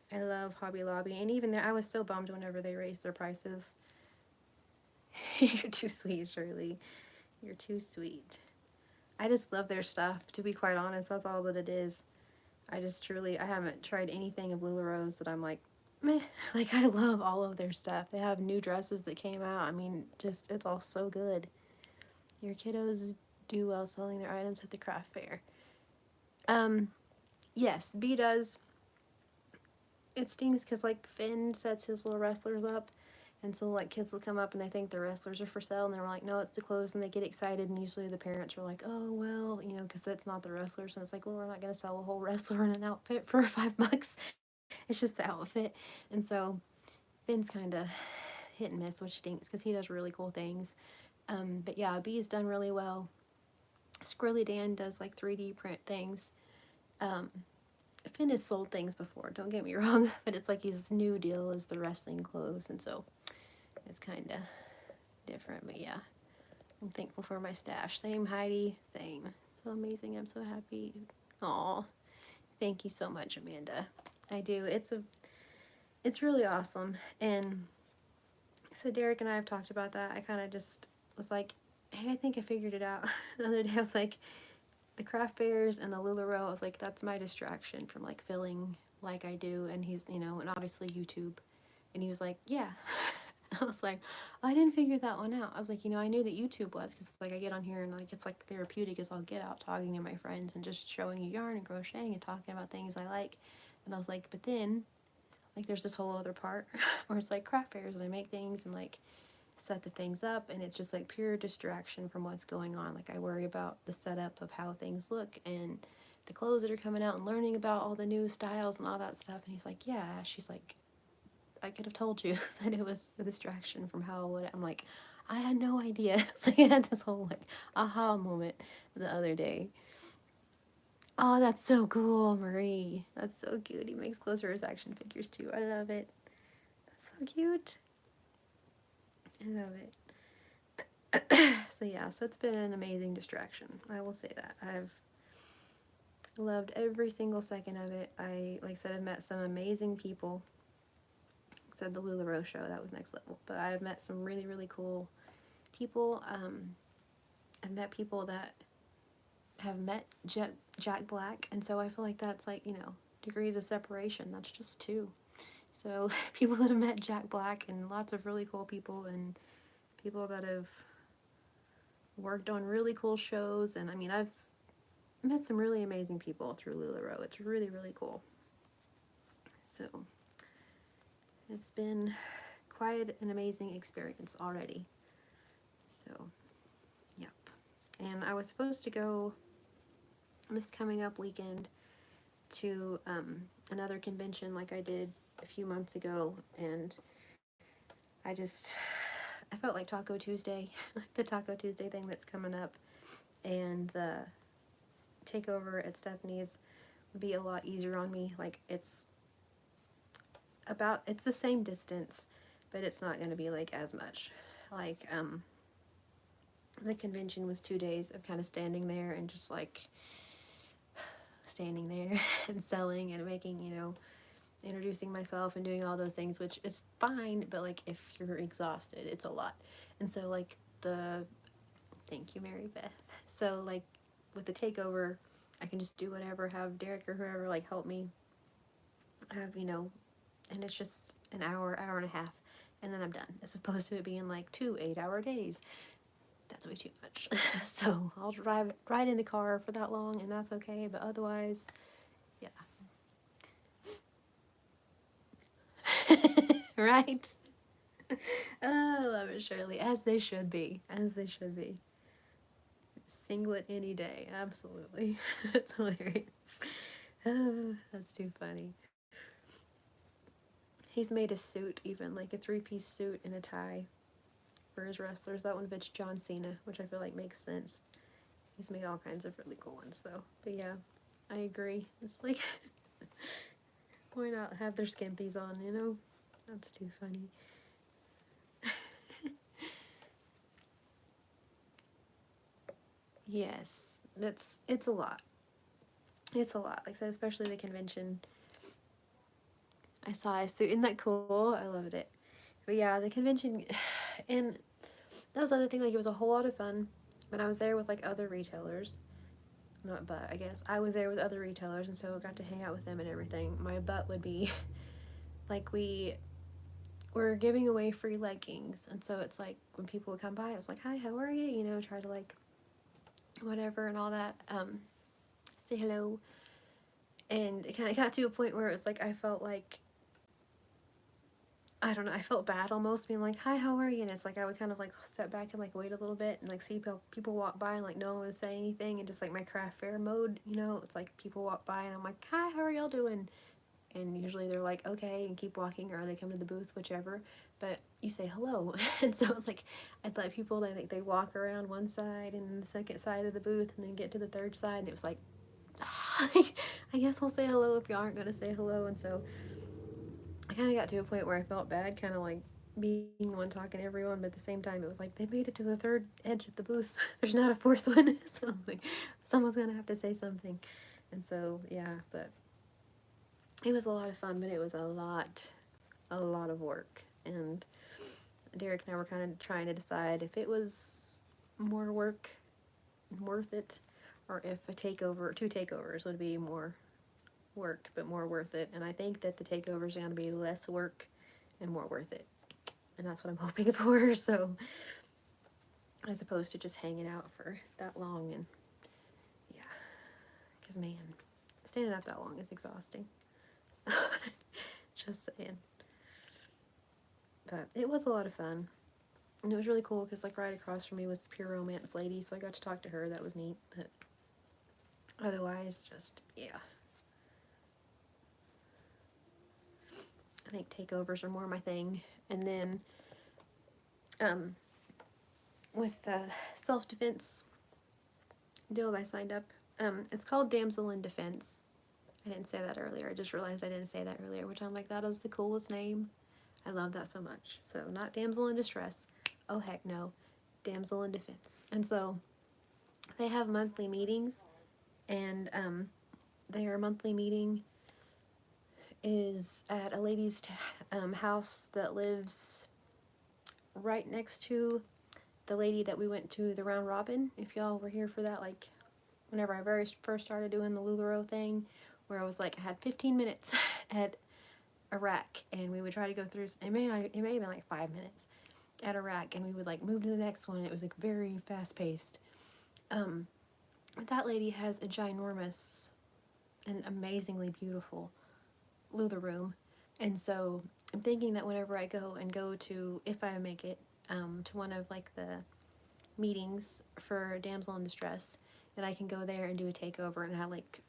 S1: I love Hobby Lobby. And even there, I was so bummed whenever they raised their prices. You're too sweet, Shirley. You're too sweet. I just love their stuff, to be quite honest. That's all that it is. I just truly, I haven't tried anything of LuLaRoe's that I'm like, meh. Like, I love all of their stuff. They have new dresses that came out. I mean, just, it's all so good. Your kiddos do well selling their items at the craft fair. Yes, B does. It stings because, like, Finn sets his little wrestlers up. And so, like, kids will come up and they think the wrestlers are for sale. And they're like, no, it's to close. And they get excited. And usually the parents are like, oh, well, you know, because that's not the wrestlers. And it's like, well, we're not going to sell a whole wrestler in an outfit for $5. It's just the outfit. And so Finn's kind of hit and miss, which stinks because he does really cool things. But yeah, B's done really well. Squirrely Dan does like 3D print things. Finn has sold things before, don't get me wrong, but it's like his new deal is the wrestling clothes, and so it's kind of different. But yeah, I'm thankful for my stash. Same, Heidi, same. So amazing. I'm so happy. Aw, thank you so much, Amanda. I do. It's really awesome. And so Derek and I have talked about that. I kind of just was like, hey, I think I figured it out. The other day I was like, the craft fairs and the LuLaRoe, I was like, that's my distraction from like feeling like I do. And he's, you know, and obviously YouTube. And he was like, yeah. I was like, I didn't figure that one out. I was like, you know, I knew that YouTube was, because like I get on here and like it's like therapeutic as I'll get out talking to my friends and just showing you yarn and crocheting and talking about things I like. And I was like, but then like there's this whole other part where it's like craft fairs and I make things and like set the things up, and it's just like pure distraction from what's going on. Like I worry about the setup of how things look and the clothes that are coming out and learning about all the new styles and all that stuff. And he's like, yeah. She's like, I could have told you that it was a distraction from how would. I'm like, I had no idea. So I had this whole like aha moment the other day. Oh, that's so cool, Marie. That's so cute. He makes clothes for his action figures too. I love it. That's so cute. I love it. So yeah, so it's been an amazing distraction. I will say that. I've loved every single second of it. Like I said, I've met some amazing people. Said the LuLaRoe show, that was next level. But I've met some really, really cool people. I've met people that have met Jack Black, and so I feel like that's like, degrees of separation. That's just two. So people that have met Jack Black and lots of really cool people and people that have worked on really cool shows. And I mean, I've met some really amazing people through LuLaRoe. It's really, really cool. So it's been quite an amazing experience already. So, yep. And I was supposed to go this coming up weekend to another convention like I did a few months ago, and I felt like Taco Tuesday, the Taco Tuesday thing that's coming up, and the takeover at Stephanie's would be a lot easier on me. Like it's the same distance, but it's not going to be like as much. Like the convention was 2 days of kind of standing there and just like standing there and selling and making, introducing myself and doing all those things, which is fine, but like if you're exhausted, it's a lot. And so like thank you, Mary Beth. So like with the takeover, I can just do whatever, have Derek or whoever like help me have, and it's just an hour and a half, and then I'm done, as opposed to it being like 2 8-hour days. That's way too much. So I'll drive right in the car for that long, and that's okay, but otherwise, yeah. Right? Oh, I love it, Shirley. As they should be. As they should be. Singlet any day. Absolutely. That's hilarious. Oh, that's too funny. He's made a suit, even like a 3-piece suit and a tie for his wrestlers. That one fits John Cena, which I feel like makes sense. He's made all kinds of really cool ones, though. But yeah, I agree. It's like, why not have their skimpies on, That's too funny. Yes, it's a lot. It's a lot. Like I said, especially the convention. I saw a suit. Isn't that cool? I loved it. But yeah, the convention, and that was the other thing. Like it was a whole lot of fun. But I was there with like other retailers. Not but, I guess. I was there with other retailers, and so I got to hang out with them and everything. My butt would be, like we were giving away free leggings. And so it's like when people would come by, I was like, hi, how are you? Try to like, whatever and all that. Say hello. And it kind of got to a point where it was like, I felt like, I don't know, I felt bad almost being like, hi, how are you? And it's like I would kind of like step back and like wait a little bit and like see people walk by and like no one would say anything, and just like my craft fair mode, it's like people walk by and I'm like, hi, how are y'all doing? And usually they're like, okay, and keep walking, or they come to the booth, whichever, but you say hello. And so it's like I'd let people, they'd walk around one side and then the second side of the booth and then get to the third side, and it was like, I guess I'll say hello if you aren't going to say hello. And so I kind of got to a point where I felt bad, kind of like being the one talking to everyone, but at the same time it was like they made it to the third edge of the booth. There's not a fourth one. So like someone's going to have to say something. And so yeah, but it was a lot of fun, but it was a lot of work. And Derek and I were kind of trying to decide if it was more work worth it, or if two takeovers would be more work but more worth it. And I think that the takeovers are going to be less work and more worth it, and that's what I'm hoping for. So as opposed to just hanging out for that long. And yeah, because man, standing up that long is exhausting. So just saying. But it was a lot of fun. And it was really cool because like right across from me was the Pure Romance lady, so I got to talk to her. That was neat. But otherwise, just, yeah. I think takeovers are more my thing. And then with the self-defense deal I signed up, it's called Damsel in Defense. I didn't say that earlier. I just realized I didn't say that earlier, which I'm like, that is the coolest name. I love that so much. So not Damsel in Distress. Oh heck no. Damsel in Defense. And so they have monthly meetings, and their monthly meeting is at a lady's house that lives right next to the lady that we went to the round robin. If y'all were here for that, like whenever I very first started doing the LuLaRoe thing, where I was like, I had 15 minutes at a rack, and we would try to go through, it may have been like 5 minutes at a rack, and we would like move to the next one. It was like very fast paced. That lady has a ginormous and amazingly beautiful Lula room, and so I'm thinking that whenever I go to, if I make it, to one of like the meetings for Damsel in Distress, that I can go there and do a takeover and have like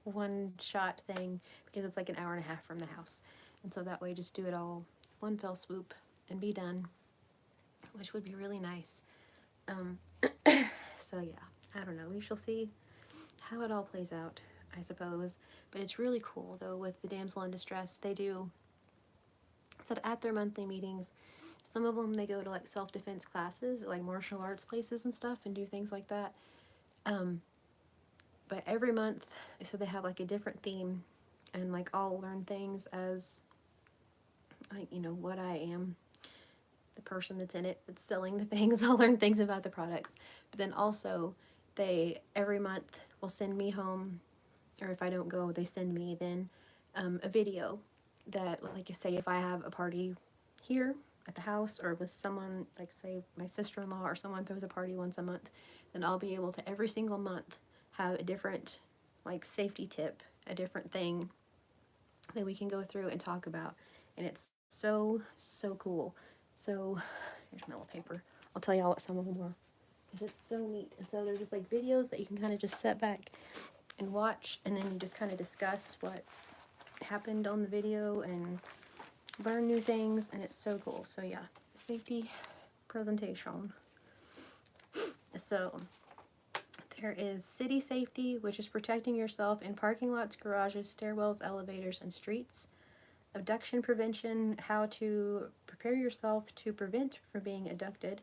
S1: one shot thing, because it's like an hour and a half from the house, and so that way just do it all one fell swoop and be done, which would be really nice. So yeah, I don't know, we shall see how it all plays out, I suppose. But it's really cool though with the Damsel in Distress. They do, so at their monthly meetings, some of them they go to like self-defense classes, like martial arts places and stuff, and do things like that. But every month, so they have like a different theme, and like I'll learn things as like, you know, what I am, the person that's in it, that's selling the things. I'll learn things about the products. But then also, they every month will send me home, or if I don't go, they send me then a video that, like, say if I have a party here at the house, or with someone, like say my sister-in-law or someone throws a party once a month, then I'll be able to every single month have a different like safety tip, a different thing that we can go through and talk about. And it's so cool. So here's my little paper. I'll tell y'all what some of them are, because it's so neat. And so they're just like videos that you can kind of just sit back and watch, and then you just kind of discuss what happened on the video and learn new things, and it's so cool. So yeah, safety presentation. So there is city safety, which is protecting yourself in parking lots, garages, stairwells, elevators, and streets. Abduction prevention, how to prepare yourself to prevent from being abducted.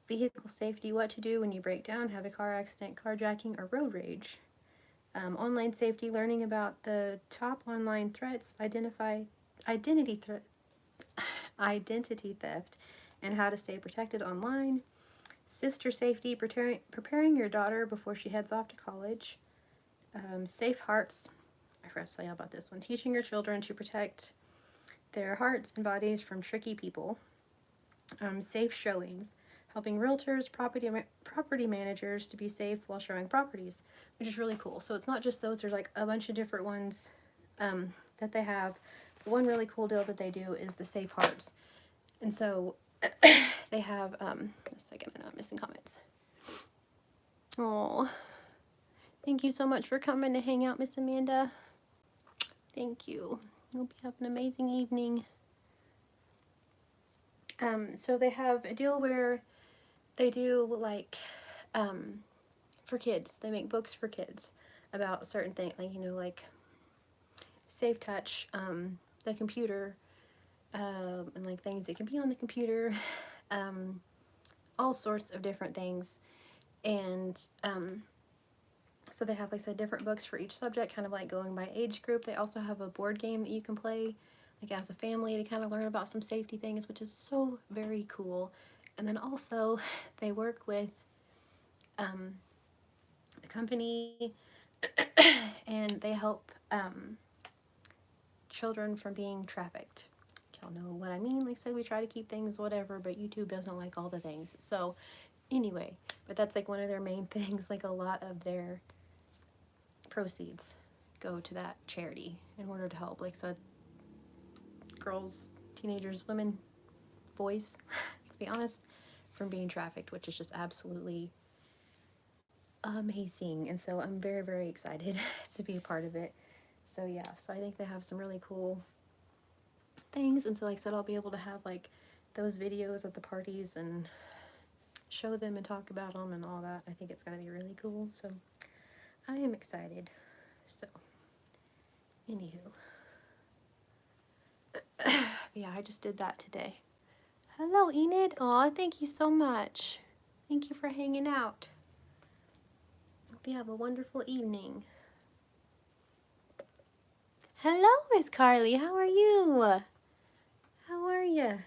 S1: Vehicle safety, what to do when you break down, have a car accident, carjacking, or road rage. Online safety, learning about the top online threats, identity theft, and how to stay protected online. Sister safety, preparing your daughter before she heads off to college. Safe hearts, I forgot to tell you about this one. Teaching your children to protect their hearts and bodies from tricky people. Safe showings, helping realtors, property managers to be safe while showing properties, which is really cool. So it's not just those, there's like a bunch of different ones that they have. One really cool deal that they do is the safe hearts. And so they have, a second, I know I'm missing comments. Oh, thank you so much for coming to hang out, Miss Amanda. Thank you. Hope you have an amazing evening. So they have a deal where they do like, for kids, they make books for kids about certain things, like, you know, like Safe Touch, the computer, and like things that can be on the computer, all sorts of different things. And so they have, like I said, different books for each subject, kind of like going by age group. They also have a board game that you can play like as a family to kind of learn about some safety things, which is so very cool. And then also they work with a company and they help children from being trafficked. Y'all know what I mean. Like I said, we try to keep things whatever, but YouTube doesn't like all the things. So anyway, but that's like one of their main things. Like a lot of their proceeds go to that charity in order to help, like, so girls, teenagers, women, boys, let's be honest, from being trafficked, which is just absolutely amazing. And so I'm very, very excited to be a part of it. So yeah, so I think they have some really cool things, and so like I said, I'll be able to have like those videos at the parties and show them and talk about them and all that. I think it's going to be really cool, so I am excited. So anywho, yeah, I just did that today. Hello, Enid. Aw, thank you so much. Thank you for hanging out. Hope you have a wonderful evening. Hello, Miss Carly. How are you? How are you?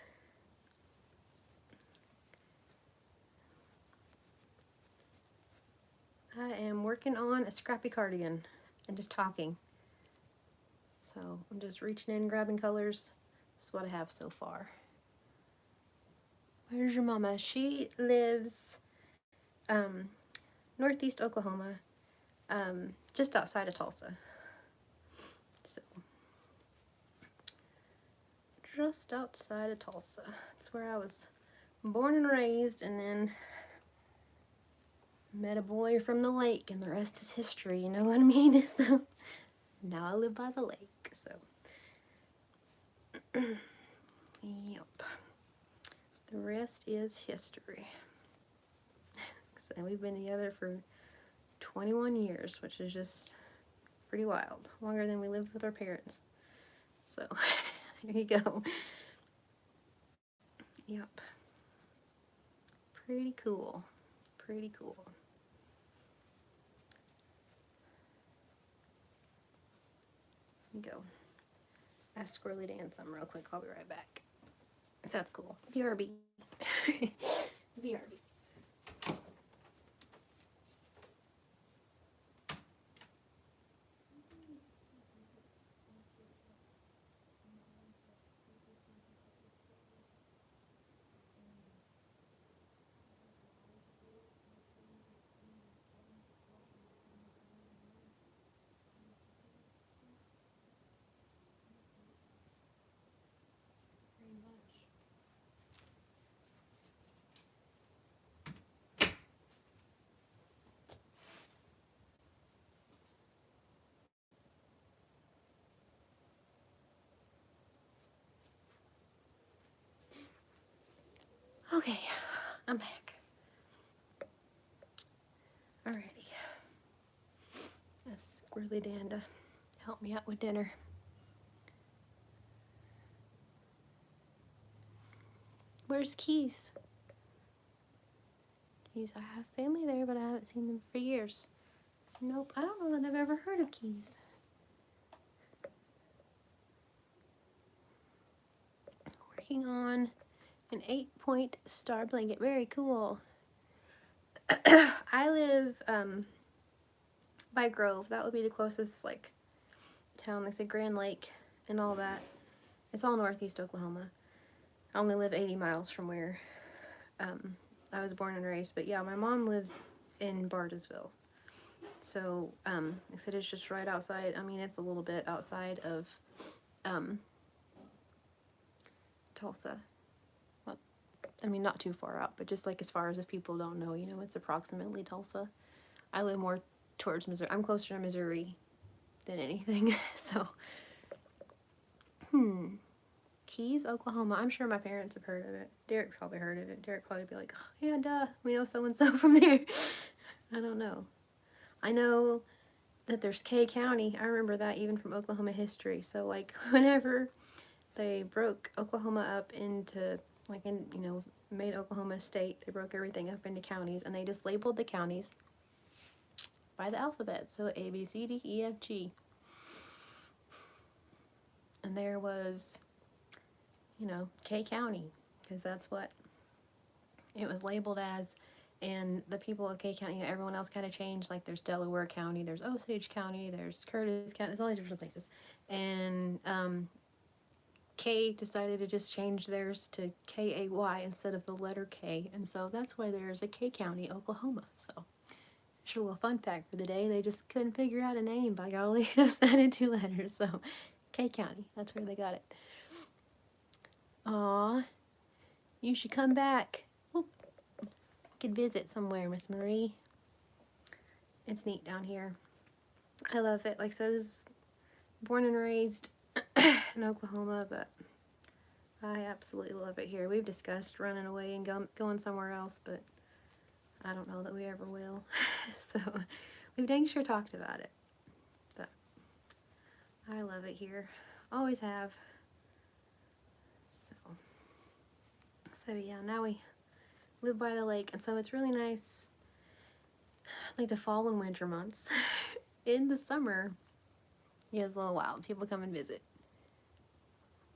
S1: I am working on a scrappy cardigan and just talking. So I'm just reaching in, grabbing colors. That's what I have so far. Where's your mama? She lives northeast Oklahoma, just outside of Tulsa. So just outside of Tulsa. That's where I was born and raised, and then met a boy from the lake, and the rest is history, you know what I mean? So now I live by the lake, so yep. The rest is history. So we've been together for 21 years, which is just pretty wild. Longer than we lived with our parents. So there you go. Yep. Pretty cool. Pretty cool. Go. Ask Squirrely Dan some real quick. I'll be right back. If that's cool. BRB. BRB. Okay, I'm back. Alrighty. That's Squirrely Dan to help me out with dinner. Where's Keys? Keys, I have family there, but I haven't seen them for years. Nope, I don't know that I've ever heard of Keys. Working on an 8-point star blanket. Very cool. I live by Grove. That would be the closest like town. They say Grand Lake and all that. It's all northeast Oklahoma. I only live 80 miles from where I was born and raised. But yeah, my mom lives in Bartlesville. So like I said, it's just right outside. I mean, it's a little bit outside of Tulsa. Well, I mean, not too far out, but just like as far as if people don't know, you know, it's approximately Tulsa. I live more towards Missouri. I'm closer to Missouri than anything. So, Keys, Oklahoma. I'm sure my parents have heard of it. Derek probably heard of it. Derek probably be like, oh, yeah, duh, we know so-and-so from there. I don't know. I know that there's K County. I remember that even from Oklahoma history. So, like, whenever they broke Oklahoma up into, like, in, you know, made Oklahoma a state, they broke everything up into counties, and they just labeled the counties by the alphabet. So, A, B, C, D, E, F, G. And there was, you know, K County, because that's what it was labeled as. And the people of K County, you know, everyone else kind of changed. Like, there's Delaware County, there's Osage County, there's Curtis County, there's all these different places. And K decided to just change theirs to K-A-Y instead of the letter K. And so that's why there's a K County, Oklahoma. So, just a little fun fact for the day. They just couldn't figure out a name, by golly. Just added 2 letters. So, K County, that's where they got it. Aw. You should come back. Oop. You could visit somewhere, Miss Marie. It's neat down here. I love it. Like I said, I was born and raised in Oklahoma, but I absolutely love it here. We've discussed running away and going somewhere else, but I don't know that we ever will. So we've dang sure talked about it. But I love it here. Always have. So yeah, now we live by the lake, and so it's really nice, like the fall and winter months. In the summer, yeah, it's a little wild. People come and visit.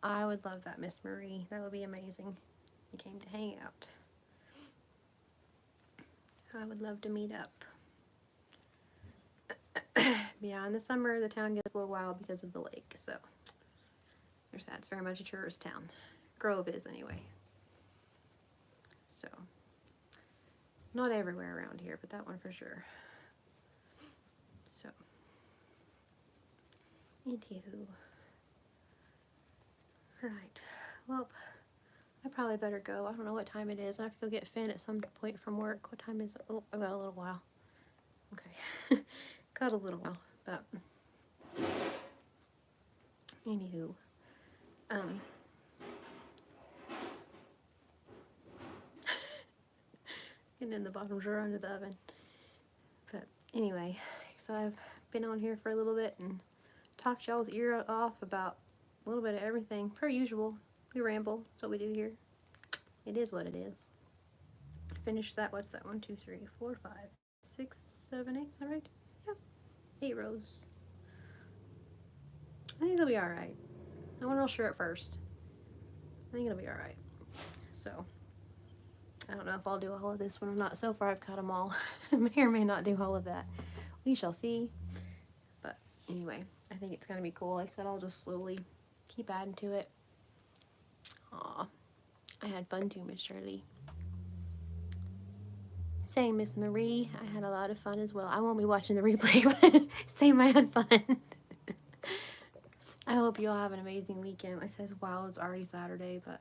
S1: I would love that, Miss Marie. That would be amazing. You came to hang out. I would love to meet up. Yeah, in the summer, the town gets a little wild because of the lake, so there's that. It's very much a tourist town. Grove is, anyway. So, not everywhere around here, but that one for sure. So, anywho. Alright, well, I probably better go. I don't know what time it is. I have to go get Finn at some point from work. What time is it? Oh, I've got a little while. Okay. Got a little while, but anywho. Getting in the bottom drawer under the oven. But anyway, so I've been on here for a little bit and talked y'all's ear off about a little bit of everything. Per usual, we ramble. That's what we do here. It is what it is. Finished that. What's that? 1, 2, 3, 4, 5, 6, 7, 8. Is that right? Yeah. 8 rows. I think it'll be alright. I wasn't real sure at first. I think it'll be alright. So, I don't know if I'll do all of this one or not. So far I've cut them all. I may or may not do all of that. We shall see. But anyway, I think it's going to be cool. Like I said, I'll just slowly keep adding to it. Aw, I had fun too, Miss Shirley. Same, Miss Marie. I had a lot of fun as well. I won't be watching the replay, but same, I had fun. I hope you all have an amazing weekend. I says, wow, it's already Saturday, but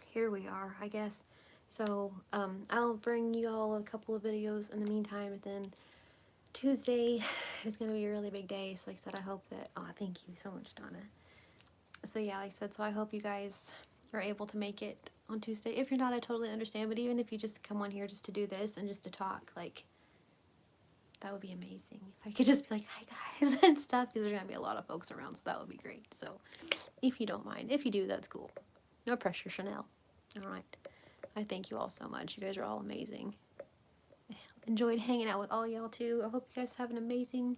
S1: here we are, I guess. So, I'll bring you all a couple of videos in the meantime, and then Tuesday is going to be a really big day. So like I said, I hope that, oh, thank you so much, Donna. So yeah, like I said, so I hope you guys are able to make it on Tuesday. If you're not, I totally understand, but even if you just come on here just to do this and just to talk, like, that would be amazing. If I could just be like, hi guys, and stuff, because there's going to be a lot of folks around, so that would be great. So, if you don't mind, if you do, that's cool. No pressure, Chanel. Alright. I thank you all so much. You guys are all amazing. Enjoyed hanging out with all y'all too. I hope you guys have an amazing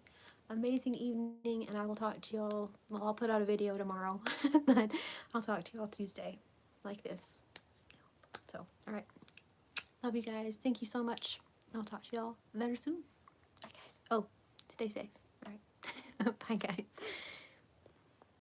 S1: evening, and I will talk to y'all. Well, I'll put out a video tomorrow, but I'll talk to y'all Tuesday like this. So, alright. Love you guys. Thank you so much. I'll talk to y'all very soon. Bye, guys. Oh, stay safe. Alright. Bye, guys.